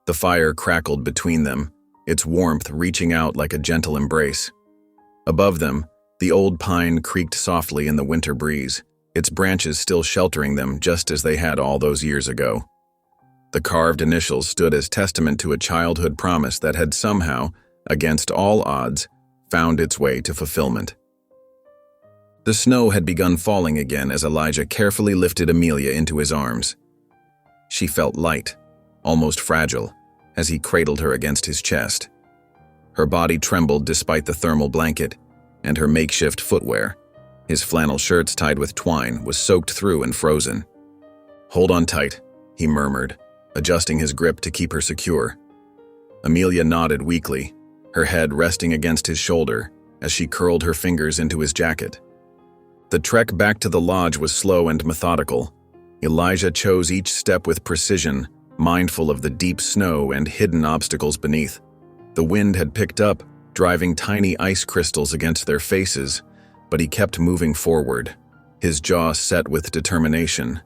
The fire crackled between them, its warmth reaching out like a gentle embrace. Above them, the old pine creaked softly in the winter breeze, its branches still sheltering them just as they had all those years ago. The carved initials stood as testament to a childhood promise that had somehow, against all odds, found its way to fulfillment. The snow had begun falling again as Elijah carefully lifted Amelia into his arms. She felt light, almost fragile, as he cradled her against his chest. Her body trembled despite the thermal blanket, and her makeshift footwear, his flannel shirts tied with twine, was soaked through and frozen. Hold on tight, he murmured, adjusting his grip to keep her secure. Amelia nodded weakly, her head resting against his shoulder as she curled her fingers into his jacket. The trek back to the lodge was slow and methodical. Elijah chose each step with precision, mindful of the deep snow and hidden obstacles beneath. The wind had picked up, driving tiny ice crystals against their faces, but he kept moving forward, his jaw set with determination.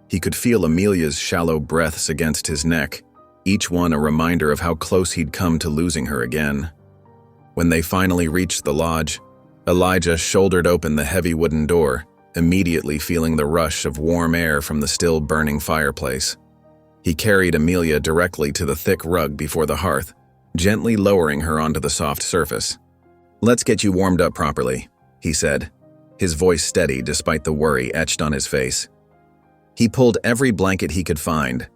He could feel Amelia's shallow breaths against his neck, each one a reminder of how close he'd come to losing her again. When they finally reached the lodge, Elijah shouldered open the heavy wooden door, immediately feeling the rush of warm air from the still burning fireplace. He carried Amelia directly to the thick rug before the hearth, gently lowering her onto the soft surface. Let's get you warmed up properly, he said, his voice steady despite the worry etched on his face. He pulled every blanket he could find,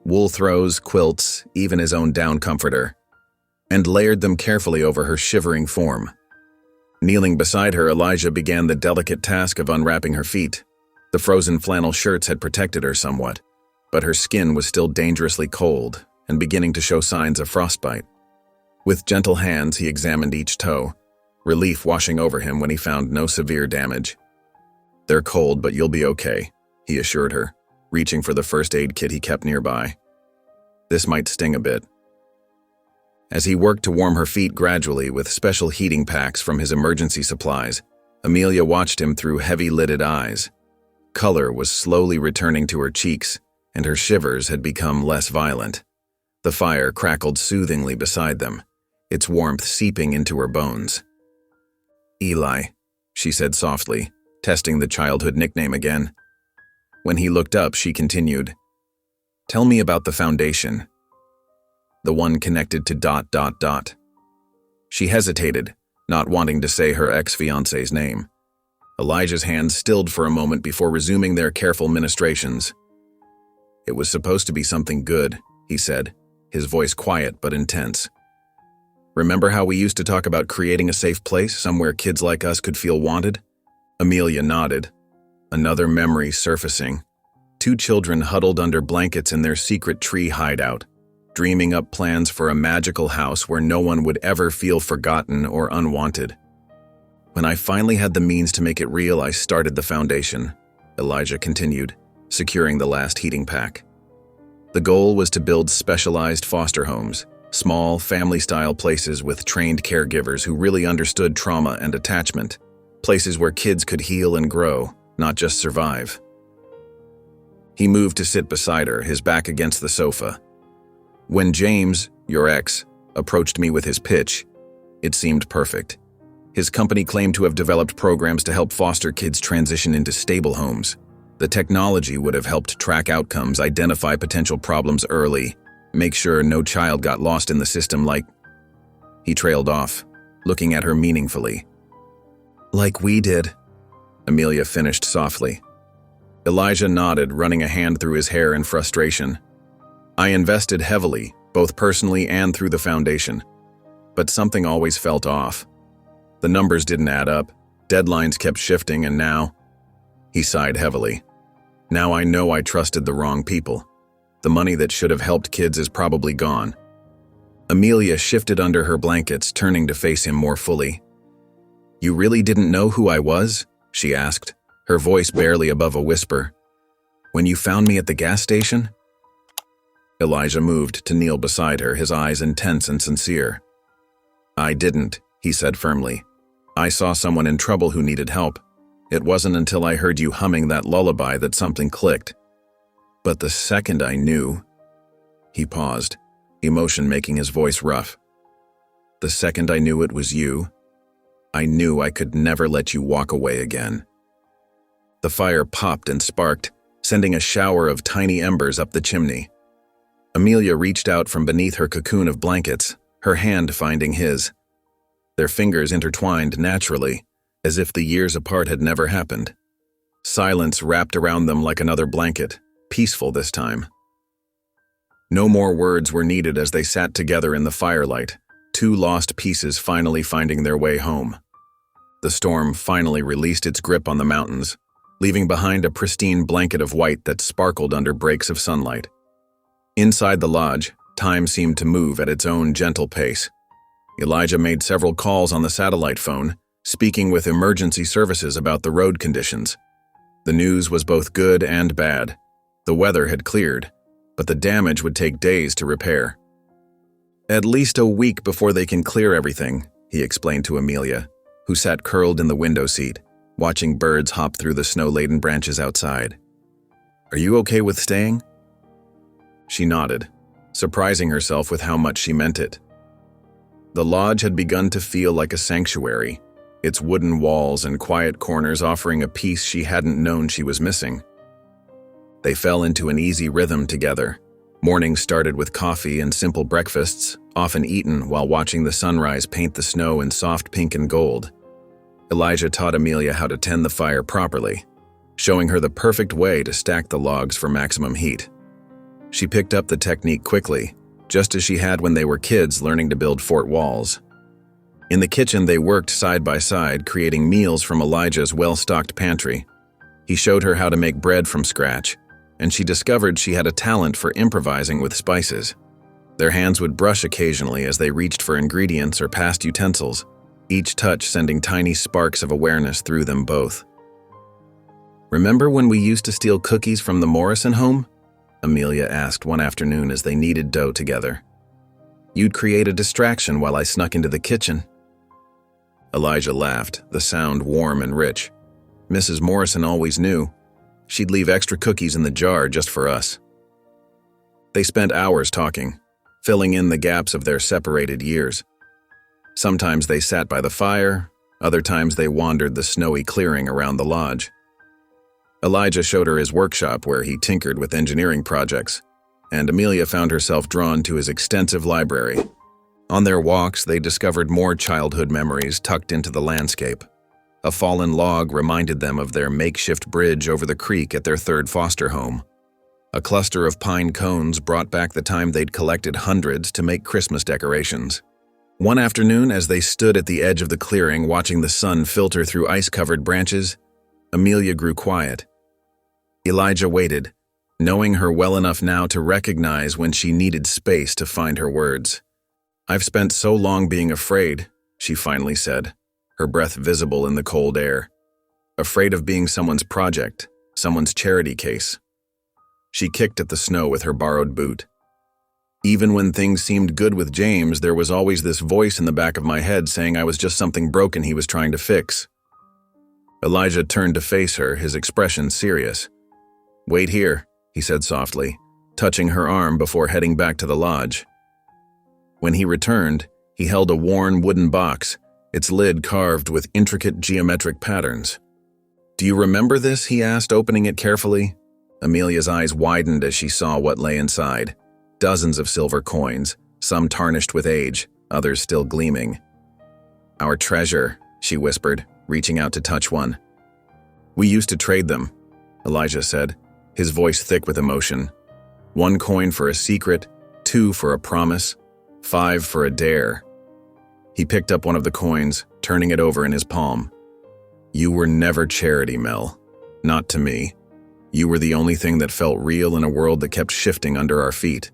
wool throws, quilts, even his own down comforter, and layered them carefully over her shivering form. Kneeling beside her, Elijah began the delicate task of unwrapping her feet. The frozen flannel shirts had protected her somewhat, but her skin was still dangerously cold and beginning to show signs of frostbite. With gentle hands, he examined each toe, relief washing over him when he found no severe damage. They're cold, but you'll be okay, he assured her, reaching for the first aid kit he kept nearby. This might sting a bit. As he worked to warm her feet gradually with special heating packs from his emergency supplies, Amelia watched him through heavy-lidded eyes. Color was slowly returning to her cheeks, and her shivers had become less violent. The fire crackled soothingly beside them, its warmth seeping into her bones. Eli, she said softly, testing the childhood nickname again. When he looked up, she continued, Tell me about the foundation. The one connected to ... She hesitated, not wanting to say her ex-fiancé's name. Elijah's hands stilled for a moment before resuming their careful ministrations. It was supposed to be something good, he said, his voice quiet but intense. Remember how we used to talk about creating a safe place, somewhere kids like us could feel wanted? Amelia nodded, another memory surfacing. 2 children huddled under blankets in their secret tree hideout, dreaming up plans for a magical house where no one would ever feel forgotten or unwanted. When I finally had the means to make it real, I started the foundation, Elijah continued, securing the last heating pack. The goal was to build specialized foster homes, small, family-style places with trained caregivers who really understood trauma and attachment, places where kids could heal and grow, not just survive. He moved to sit beside her, his back against the sofa. When James, your ex, approached me with his pitch, it seemed perfect. His company claimed to have developed programs to help foster kids transition into stable homes. The technology would have helped track outcomes, identify potential problems early, make sure no child got lost in the system like... He trailed off, looking at her meaningfully. Like we did, Amelia finished softly. Elijah nodded, running a hand through his hair in frustration. I invested heavily, both personally and through the foundation. But something always felt off. The numbers didn't add up, deadlines kept shifting, and now... He sighed heavily. Now I know I trusted the wrong people. The money that should have helped kids is probably gone. Amelia shifted under her blankets, turning to face him more fully. You really didn't know who I was? She asked, her voice barely above a whisper. When you found me at the gas station? Elijah moved to kneel beside her, his eyes intense and sincere. I didn't, he said firmly. I saw someone in trouble who needed help. It wasn't until I heard you humming that lullaby that something clicked. But the second I knew... He paused, emotion making his voice rough. The second I knew it was you, I knew I could never let you walk away again. The fire popped and sparked, sending a shower of tiny embers up the chimney. Amelia reached out from beneath her cocoon of blankets, her hand finding his. Their fingers intertwined naturally, as if the years apart had never happened. Silence wrapped around them like another blanket, peaceful this time. No more words were needed as they sat together in the firelight, two lost pieces finally finding their way home. The storm finally released its grip on the mountains, leaving behind a pristine blanket of white that sparkled under breaks of sunlight. Inside the lodge, time seemed to move at its own gentle pace. Elijah made several calls on the satellite phone, speaking with emergency services about the road conditions. The news was both good and bad. The weather had cleared, but the damage would take days to repair. At least a week before they can clear everything, he explained to Amelia, who sat curled in the window seat, watching birds hop through the snow-laden branches outside. Are you okay with staying? She nodded, surprising herself with how much she meant it. The lodge had begun to feel like a sanctuary, its wooden walls and quiet corners offering a peace she hadn't known she was missing. They fell into an easy rhythm together. Mornings started with coffee and simple breakfasts, often eaten while watching the sunrise paint the snow in soft pink and gold. Elijah taught Amelia how to tend the fire properly, showing her the perfect way to stack the logs for maximum heat. She picked up the technique quickly, just as she had when they were kids learning to build fort walls. In the kitchen, they worked side by side, creating meals from Elijah's well-stocked pantry. He showed her how to make bread from scratch, and she discovered she had a talent for improvising with spices. Their hands would brush occasionally as they reached for ingredients or passed utensils, each touch sending tiny sparks of awareness through them both. Remember when we used to steal cookies from the Morrison home? Amelia asked one afternoon as they kneaded dough together. You'd create a distraction while I snuck into the kitchen. Elijah laughed, the sound warm and rich. Mrs. Morrison always knew. She'd leave extra cookies in the jar just for us. They spent hours talking, filling in the gaps of their separated years. Sometimes they sat by the fire, other times they wandered the snowy clearing around the lodge. Elijah showed her his workshop where he tinkered with engineering projects, and Amelia found herself drawn to his extensive library. On their walks, they discovered more childhood memories tucked into the landscape. A fallen log reminded them of their makeshift bridge over the creek at their third foster home. A cluster of pine cones brought back the time they'd collected hundreds to make Christmas decorations. One afternoon, as they stood at the edge of the clearing watching the sun filter through ice-covered branches, Amelia grew quiet. Elijah waited, knowing her well enough now to recognize when she needed space to find her words. I've spent so long being afraid, she finally said, her breath visible in the cold air. Afraid of being someone's project, someone's charity case. She kicked at the snow with her borrowed boot. Even when things seemed good with James, there was always this voice in the back of my head saying I was just something broken he was trying to fix. Elijah turned to face her, his expression serious. "Wait here," he said softly, touching her arm before heading back to the lodge. When he returned, he held a worn wooden box, its lid carved with intricate geometric patterns. "Do you remember this?" he asked, opening it carefully. Amelia's eyes widened as she saw what lay inside. Dozens of silver coins, some tarnished with age, others still gleaming. "Our treasure," she whispered, reaching out to touch one. "We used to trade them," Elijah said, his voice thick with emotion. 1 coin for a secret, 2 for a promise, 5 for a dare. He picked up one of the coins, turning it over in his palm. "You were never charity, Mel. Not to me. You were the only thing that felt real in a world that kept shifting under our feet."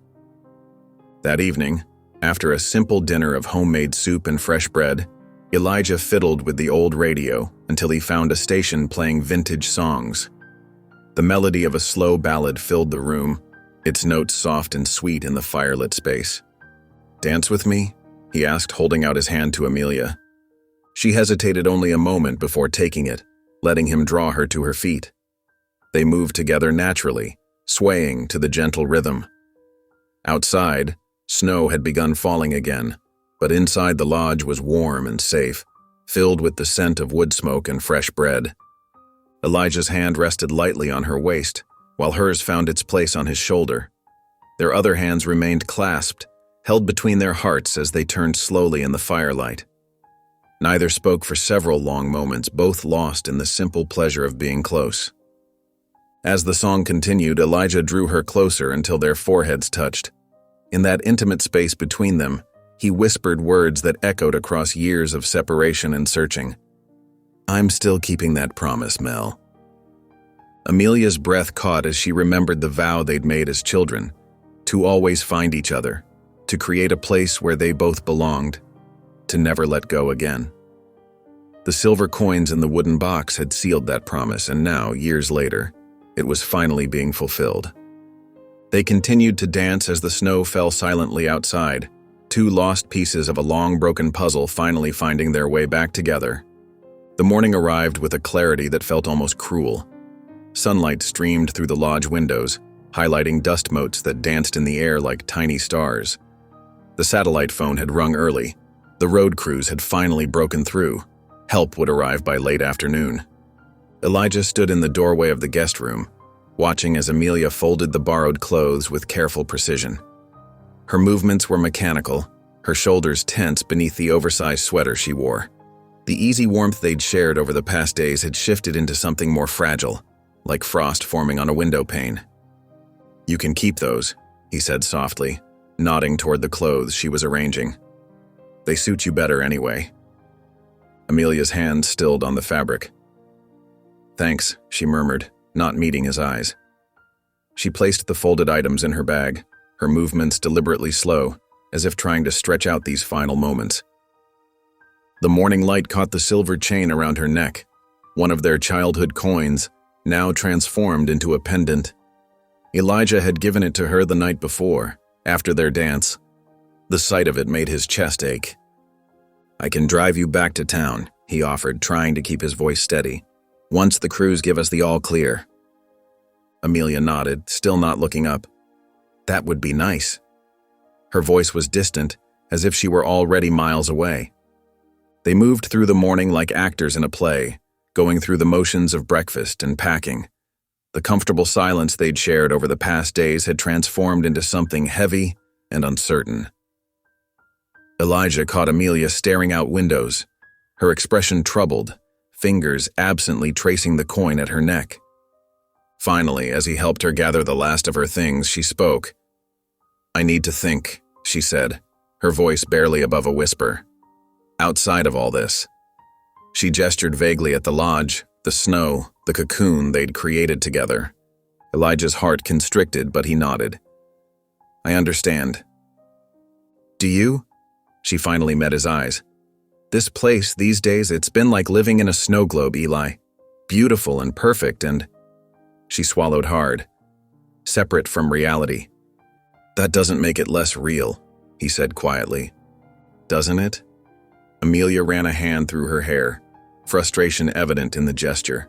That evening, after a simple dinner of homemade soup and fresh bread, Elijah fiddled with the old radio until he found a station playing vintage songs. The melody of a slow ballad filled the room, its notes soft and sweet in the firelit space. "Dance with me?" he asked, holding out his hand to Amelia. She hesitated only a moment before taking it, letting him draw her to her feet. They moved together naturally, swaying to the gentle rhythm. Outside, snow had begun falling again, but inside the lodge was warm and safe, filled with the scent of wood smoke and fresh bread. Elijah's hand rested lightly on her waist, while hers found its place on his shoulder. Their other hands remained clasped, held between their hearts as they turned slowly in the firelight. Neither spoke for several long moments, both lost in the simple pleasure of being close. As the song continued, Elijah drew her closer until their foreheads touched. In that intimate space between them, he whispered words that echoed across years of separation and searching. "I'm still keeping that promise, Mel." Amelia's breath caught as she remembered the vow they'd made as children, to always find each other, to create a place where they both belonged, to never let go again. The silver coins in the wooden box had sealed that promise, and now, years later, it was finally being fulfilled. They continued to dance as the snow fell silently outside, 2 lost pieces of a long broken puzzle finally finding their way back together. The morning arrived with a clarity that felt almost cruel. Sunlight streamed through the lodge windows, highlighting dust motes that danced in the air like tiny stars. The satellite phone had rung early. The road crews had finally broken through. Help would arrive by late afternoon. Elijah stood in the doorway of the guest room, watching as Amelia folded the borrowed clothes with careful precision. Her movements were mechanical, her shoulders tense beneath the oversized sweater she wore. The easy warmth they'd shared over the past days had shifted into something more fragile, like frost forming on a window pane. "You can keep those," he said softly, nodding toward the clothes she was arranging. "They suit you better anyway." Amelia's hand stilled on the fabric. "Thanks," she murmured, not meeting his eyes. She placed the folded items in her bag, her movements deliberately slow, as if trying to stretch out these final moments. The morning light caught the silver chain around her neck, one of their childhood coins, now transformed into a pendant. Elijah had given it to her the night before, after their dance. The sight of it made his chest ache. "I can drive you back to town," he offered, trying to keep his voice steady. "Once the crews give us the all clear." Amelia nodded, still not looking up. "That would be nice." Her voice was distant, as if she were already miles away. They moved through the morning like actors in a play, going through the motions of breakfast and packing. The comfortable silence they'd shared over the past days had transformed into something heavy and uncertain. Elijah caught Amelia staring out windows, her expression troubled, fingers absently tracing the coin at her neck. Finally, as he helped her gather the last of her things, she spoke. "I need to think," she said, her voice barely above a whisper. "Outside of all this." She gestured vaguely at the lodge, the snow, the cocoon they'd created together. Elijah's heart constricted, but he nodded. "I understand." "Do you?" She finally met his eyes. This place, these days, it's been like living in a snow globe, Eli. Beautiful and perfect and… She swallowed hard. Separate from reality. That doesn't make it less real, he said quietly. Doesn't it? Amelia ran a hand through her hair, frustration evident in the gesture.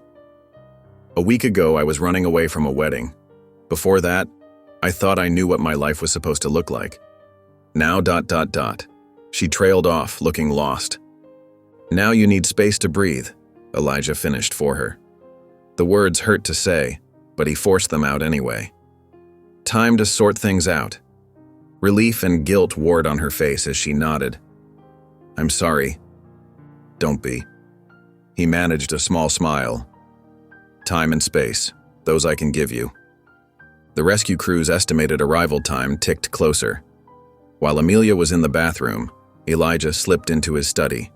A week ago, I was running away from a wedding. Before that, I thought I knew what my life was supposed to look like. Now… She trailed off, looking lost. Now you need space to breathe, Elijah finished for her. The words hurt to say, but he forced them out anyway. Time to sort things out. Relief and guilt warred on her face as she nodded. I'm sorry. Don't be. He managed a small smile. Time and space, those I can give you. The rescue crew's estimated arrival time ticked closer. While Amelia was in the bathroom, Elijah slipped into his study.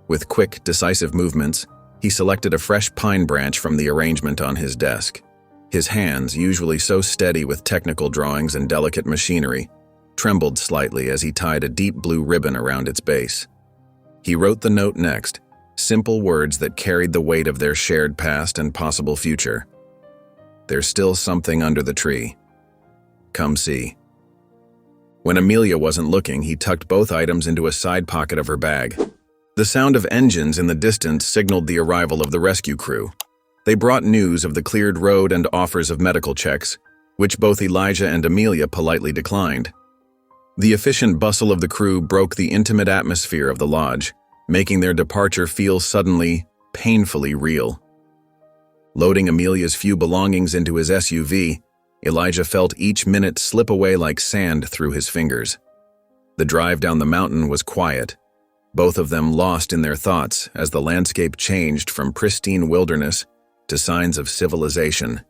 With quick, decisive movements, he selected a fresh pine branch from the arrangement on his desk. His hands, usually so steady with technical drawings and delicate machinery, trembled slightly as he tied a deep blue ribbon around its base. He wrote the note next, simple words that carried the weight of their shared past and possible future. There's still something under the tree. Come see. When Amelia wasn't looking, he tucked both items into a side pocket of her bag. The sound of engines in the distance signaled the arrival of the rescue crew. They brought news of the cleared road and offers of medical checks, which both Elijah and Amelia politely declined. The efficient bustle of the crew broke the intimate atmosphere of the lodge, making their departure feel suddenly, painfully real. Loading Amelia's few belongings into his SUV, Elijah felt each minute slip away like sand through his fingers. The drive down the mountain was quiet, both of them lost in their thoughts as the landscape changed from pristine wilderness to signs of civilization.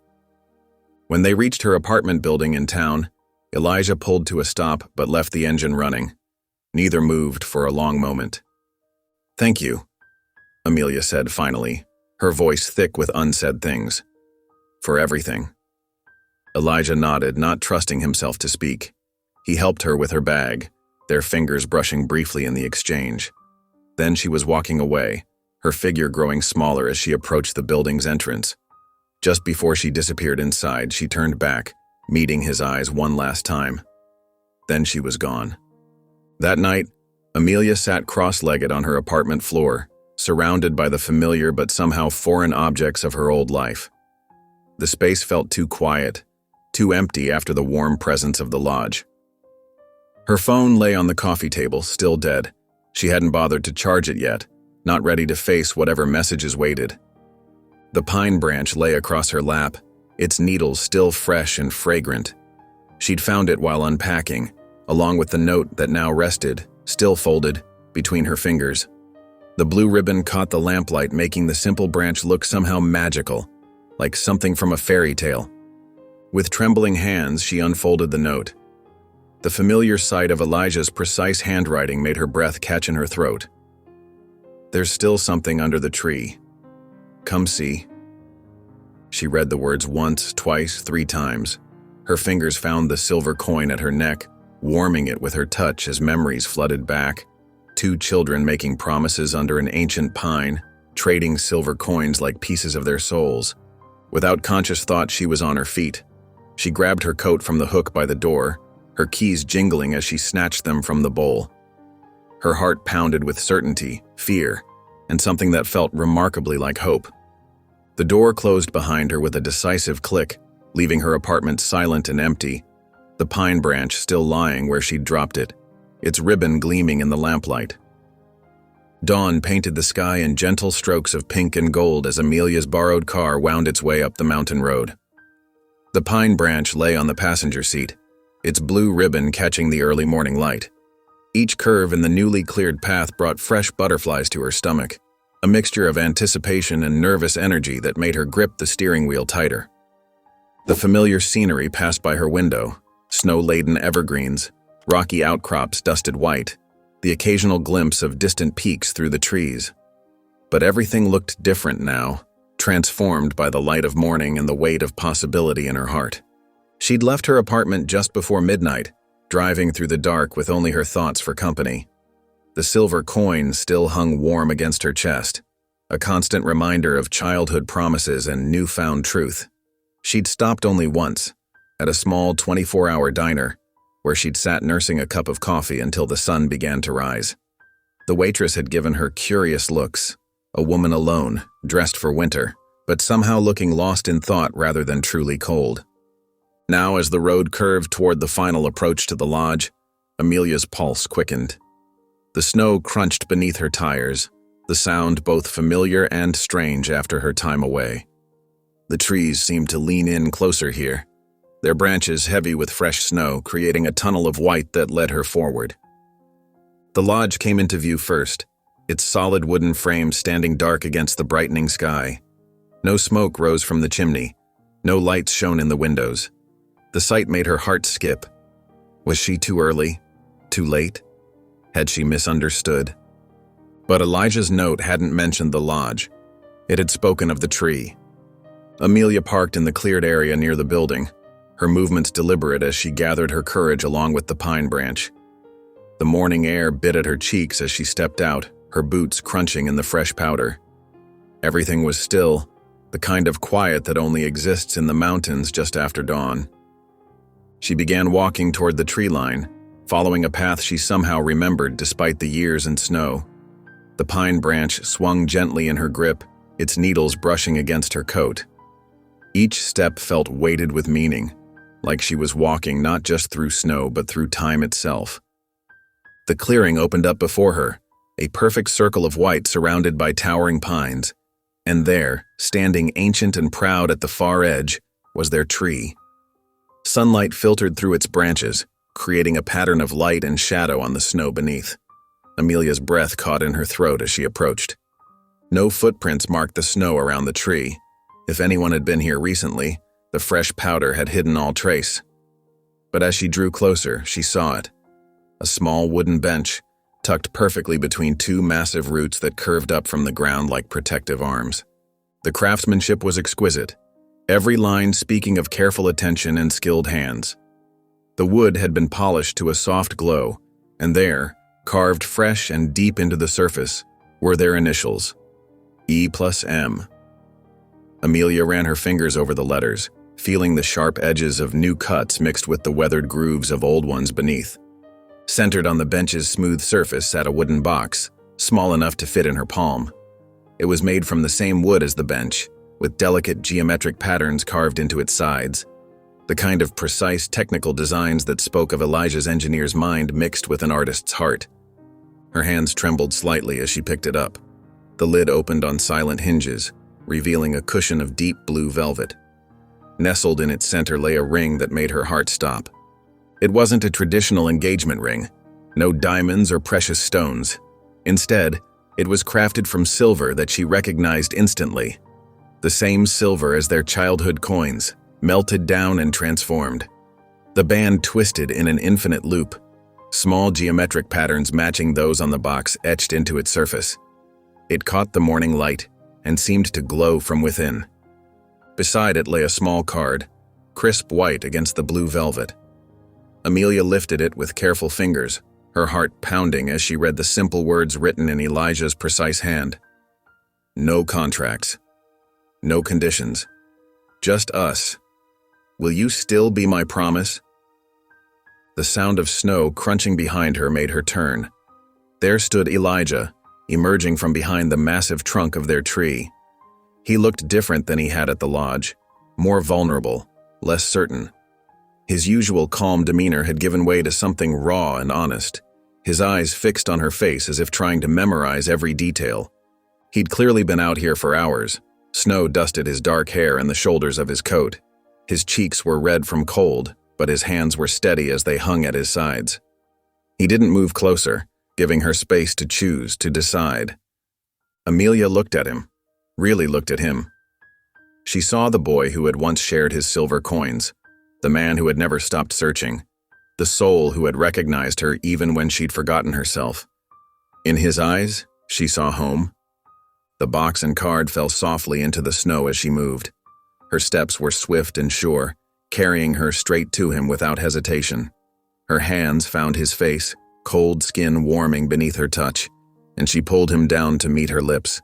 When they reached her apartment building in town, Elijah pulled to a stop but left the engine running. Neither moved for a long moment. Thank you, Amelia said finally, her voice thick with unsaid things. For everything. Elijah nodded, not trusting himself to speak. He helped her with her bag, their fingers brushing briefly in the exchange. Then she was walking away, her figure growing smaller as she approached the building's entrance. Just before she disappeared inside, she turned back, meeting his eyes one last time. Then she was gone. That night, Amelia sat cross-legged on her apartment floor, surrounded by the familiar but somehow foreign objects of her old life. The space felt too quiet, too empty after the warm presence of the lodge. Her phone lay on the coffee table, still dead. She hadn't bothered to charge it yet, not ready to face whatever messages waited. The pine branch lay across her lap, its needles still fresh and fragrant. She'd found it while unpacking, along with the note that now rested, still folded, between her fingers. The blue ribbon caught the lamplight, making the simple branch look somehow magical, like something from a fairy tale. With trembling hands, she unfolded the note. The familiar sight of Elijah's precise handwriting made her breath catch in her throat. There's still something under the tree. Come see. She read the words once, twice, 3 times. Her fingers found the silver coin at her neck, warming it with her touch as memories flooded back. 2 children making promises under an ancient pine, trading silver coins like pieces of their souls. Without conscious thought, she was on her feet. She grabbed her coat from the hook by the door, her keys jingling as she snatched them from the bowl. Her heart pounded with certainty, fear, and something that felt remarkably like hope. The door closed behind her with a decisive click, leaving her apartment silent and empty, the pine branch still lying where she'd dropped it, its ribbon gleaming in the lamplight. Dawn painted the sky in gentle strokes of pink and gold as Amelia's borrowed car wound its way up the mountain road. The pine branch lay on the passenger seat, its blue ribbon catching the early morning light. Each curve in the newly cleared path brought fresh butterflies to her stomach, a mixture of anticipation and nervous energy that made her grip the steering wheel tighter. The familiar scenery passed by her window, snow-laden evergreens, rocky outcrops dusted white, the occasional glimpse of distant peaks through the trees. But everything looked different now, transformed by the light of morning and the weight of possibility in her heart. She'd left her apartment just before midnight, driving through the dark with only her thoughts for company. The silver coin still hung warm against her chest, a constant reminder of childhood promises and newfound truth. She'd stopped only once, at a small 24-hour diner, where she'd sat nursing a cup of coffee until the sun began to rise. The waitress had given her curious looks, a woman alone, dressed for winter, but somehow looking lost in thought rather than truly cold. Now, as the road curved toward the final approach to the lodge, Amelia's pulse quickened. The snow crunched beneath her tires, the sound both familiar and strange after her time away. The trees seemed to lean in closer here, their branches heavy with fresh snow, creating a tunnel of white that led her forward. The lodge came into view first, its solid wooden frame standing dark against the brightening sky. No smoke rose from the chimney, no lights shone in the windows. The sight made her heart skip. Was she too early? Too late? Had she misunderstood? But Elijah's note hadn't mentioned the lodge. It had spoken of the tree. Amelia parked in the cleared area near the building, her movements deliberate as she gathered her courage along with the pine branch. The morning air bit at her cheeks as she stepped out, her boots crunching in the fresh powder. Everything was still, the kind of quiet that only exists in the mountains just after dawn. She began walking toward the tree line, following a path she somehow remembered despite the years and snow. The pine branch swung gently in her grip, its needles brushing against her coat. Each step felt weighted with meaning, like she was walking not just through snow but through time itself. The clearing opened up before her, a perfect circle of white surrounded by towering pines, and there, standing ancient and proud at the far edge, was their tree. Sunlight filtered through its branches, creating a pattern of light and shadow on the snow beneath. Amelia's breath caught in her throat as she approached. No footprints marked the snow around the tree. If anyone had been here recently, the fresh powder had hidden all trace. But as she drew closer, she saw it. A small wooden bench, tucked perfectly between two massive roots that curved up from the ground like protective arms. The craftsmanship was exquisite, every line speaking of careful attention and skilled hands. The wood had been polished to a soft glow, and there, carved fresh and deep into the surface, were their initials, E+M. Amelia ran her fingers over the letters, feeling the sharp edges of new cuts mixed with the weathered grooves of old ones beneath. Centered on the bench's smooth surface sat a wooden box, small enough to fit in her palm. It was made from the same wood as the bench, with delicate geometric patterns carved into its sides. The kind of precise technical designs that spoke of Elijah's engineer's mind mixed with an artist's heart. Her hands trembled slightly as she picked it up. The lid opened on silent hinges, revealing a cushion of deep blue velvet. Nestled in its center lay a ring that made her heart stop. It wasn't a traditional engagement ring, no diamonds or precious stones. Instead, it was crafted from silver that she recognized instantly. The same silver as their childhood coins, melted down and transformed. The band twisted in an infinite loop, small geometric patterns matching those on the box etched into its surface. It caught the morning light and seemed to glow from within. Beside it lay a small card, crisp white against the blue velvet. Amelia lifted it with careful fingers, her heart pounding as she read the simple words written in Elijah's precise hand. No contracts. No conditions. Just us. Will you still be my promise? The sound of snow crunching behind her made her turn. There stood Elijah, emerging from behind the massive trunk of their tree. He looked different than he had at the lodge, more vulnerable, less certain. His usual calm demeanor had given way to something raw and honest, his eyes fixed on her face as if trying to memorize every detail. He'd clearly been out here for hours. Snow dusted his dark hair and the shoulders of his coat. His cheeks were red from cold, but his hands were steady as they hung at his sides. He didn't move closer, giving her space to choose, to decide. Amelia looked at him, really looked at him. She saw the boy who had once shared his silver coins, the man who had never stopped searching, the soul who had recognized her even when she'd forgotten herself. In his eyes, she saw home. The box and card fell softly into the snow as she moved. Her steps were swift and sure, carrying her straight to him without hesitation. Her hands found his face, cold skin warming beneath her touch, and she pulled him down to meet her lips.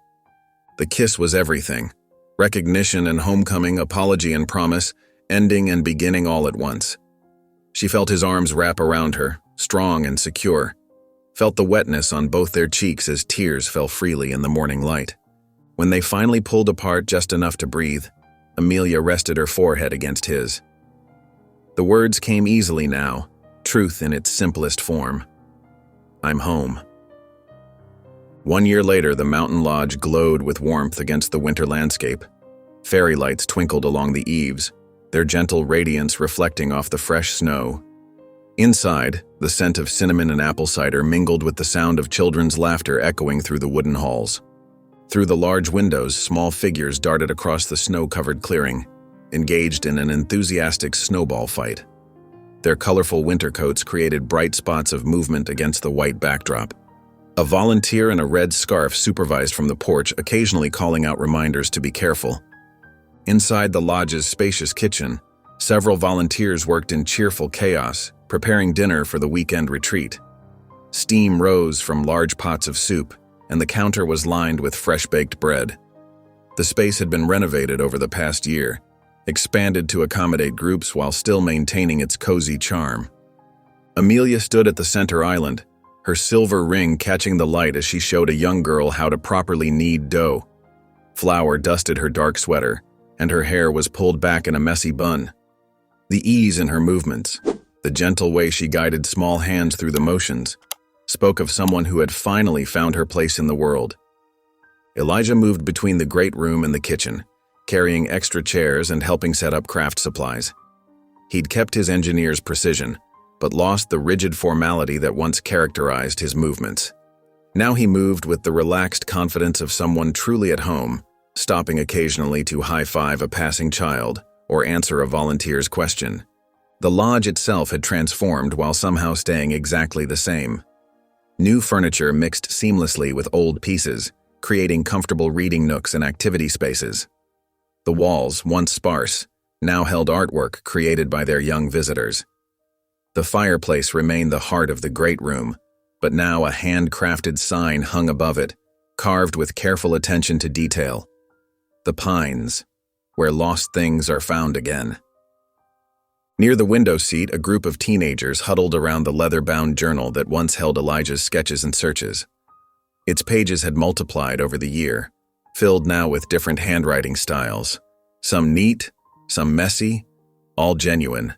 The kiss was everything. Recognition and homecoming, apology and promise, ending and beginning all at once. She felt his arms wrap around her, strong and secure, felt the wetness on both their cheeks as tears fell freely in the morning light. When they finally pulled apart just enough to breathe, Amelia rested her forehead against his. The words came easily now, truth in its simplest form. I'm home. 1 year later, the mountain lodge glowed with warmth against the winter landscape. Fairy lights twinkled along the eaves, their gentle radiance reflecting off the fresh snow. Inside, the scent of cinnamon and apple cider mingled with the sound of children's laughter echoing through the wooden halls. Through the large windows, small figures darted across the snow-covered clearing, engaged in an enthusiastic snowball fight. Their colorful winter coats created bright spots of movement against the white backdrop. A volunteer in a red scarf supervised from the porch, occasionally calling out reminders to be careful. Inside the lodge's spacious kitchen, several volunteers worked in cheerful chaos, preparing dinner for the weekend retreat. Steam rose from large pots of soup, and the counter was lined with fresh-baked bread. The space had been renovated over the past year, expanded to accommodate groups while still maintaining its cozy charm. Amelia stood at the center island, her silver ring catching the light as she showed a young girl how to properly knead dough. Flour dusted her dark sweater, and her hair was pulled back in a messy bun. The ease in her movements, the gentle way she guided small hands through the motions, spoke of someone who had finally found her place in the world. Elijah moved between the great room and the kitchen, carrying extra chairs and helping set up craft supplies. He'd kept his engineer's precision, but lost the rigid formality that once characterized his movements. Now he moved with the relaxed confidence of someone truly at home, stopping occasionally to high-five a passing child or answer a volunteer's question. The lodge itself had transformed while somehow staying exactly the same. New furniture mixed seamlessly with old pieces, creating comfortable reading nooks and activity spaces. The walls, once sparse, now held artwork created by their young visitors. The fireplace remained the heart of the great room, but now a handcrafted sign hung above it, carved with careful attention to detail. The Pines, where lost things are found again. Near the window seat, a group of teenagers huddled around the leather-bound journal that once held Elijah's sketches and searches. Its pages had multiplied over the year, filled now with different handwriting styles, some neat, some messy, all genuine.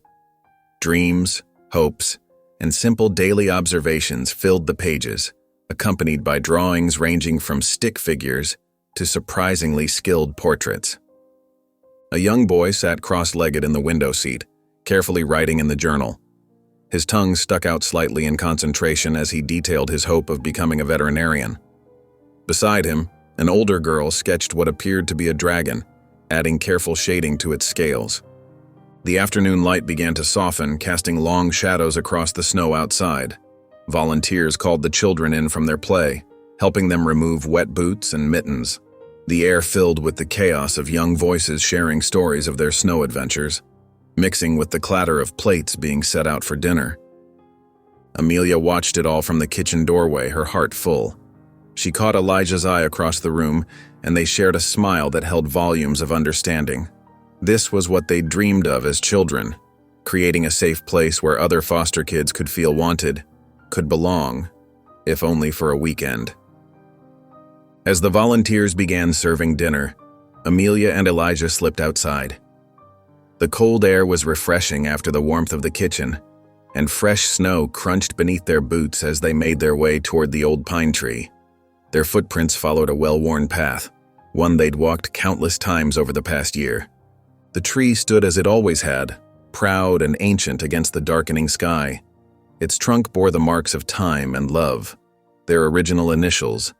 Dreams, hopes, and simple daily observations filled the pages, accompanied by drawings ranging from stick figures to surprisingly skilled portraits. A young boy sat cross-legged in the window seat, carefully writing in the journal. His tongue stuck out slightly in concentration as he detailed his hope of becoming a veterinarian. Beside him, an older girl sketched what appeared to be a dragon, adding careful shading to its scales. The afternoon light began to soften, casting long shadows across the snow outside. Volunteers called the children in from their play, helping them remove wet boots and mittens. The air filled with the chaos of young voices sharing stories of their snow adventures, mixing with the clatter of plates being set out for dinner. Amelia watched it all from the kitchen doorway, her heart full. She caught Elijah's eye across the room, and they shared a smile that held volumes of understanding. This was what they dreamed of as children, creating a safe place where other foster kids could feel wanted, could belong, if only for a weekend. As the volunteers began serving dinner, Amelia and Elijah slipped outside. The cold air was refreshing after the warmth of the kitchen, and fresh snow crunched beneath their boots as they made their way toward the old pine tree. Their footprints followed a well-worn path, one they'd walked countless times over the past year. The tree stood as it always had, proud and ancient against the darkening sky. Its trunk bore the marks of time and love, their original initials,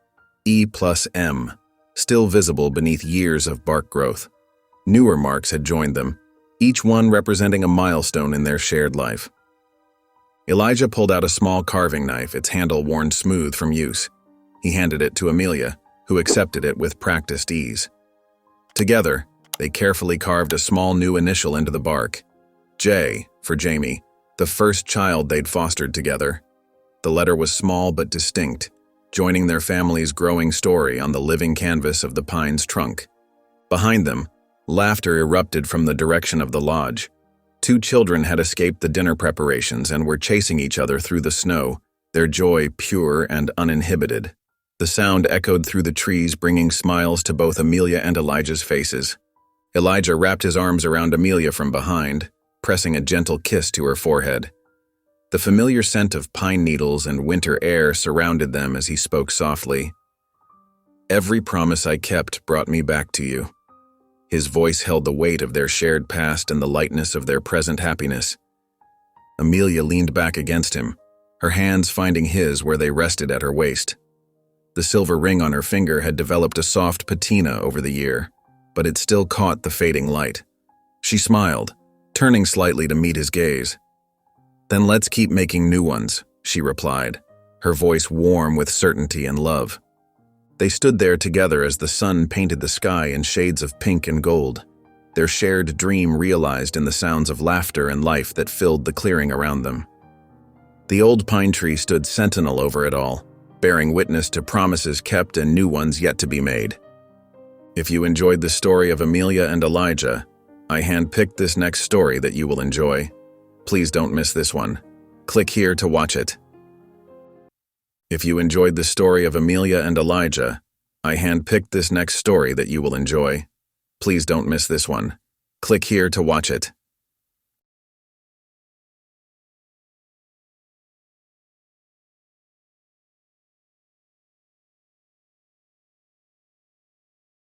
E+M, still visible beneath years of bark growth. Newer marks had joined them, each one representing a milestone in their shared life. Elijah pulled out a small carving knife, its handle worn smooth from use. He handed it to Amelia, who accepted it with practiced ease. Together, they carefully carved a small new initial into the bark, J for Jamie, the first child they'd fostered together. The letter was small but distinct, joining their family's growing story on the living canvas of the pine's trunk. Behind them, laughter erupted from the direction of the lodge. 2 children had escaped the dinner preparations and were chasing each other through the snow, their joy pure and uninhibited. The sound echoed through the trees, bringing smiles to both Amelia and Elijah's faces. Elijah wrapped his arms around Amelia from behind, pressing a gentle kiss to her forehead. The familiar scent of pine needles and winter air surrounded them as he spoke softly. "Every promise I kept brought me back to you." His voice held the weight of their shared past and the lightness of their present happiness. Amelia leaned back against him, her hands finding his where they rested at her waist. The silver ring on her finger had developed a soft patina over the year, but it still caught the fading light. She smiled, turning slightly to meet his gaze. "Then let's keep making new ones," she replied, her voice warm with certainty and love. They stood there together as the sun painted the sky in shades of pink and gold, their shared dream realized in the sounds of laughter and life that filled the clearing around them. The old pine tree stood sentinel over it all, bearing witness to promises kept and new ones yet to be made. If you enjoyed the story of Amelia and Elijah, I handpicked this next story that you will enjoy. Please don't miss this one. Click here to watch it. If you enjoyed the story of Amelia and Elijah, I handpicked this next story that you will enjoy. Please don't miss this one. Click here to watch it.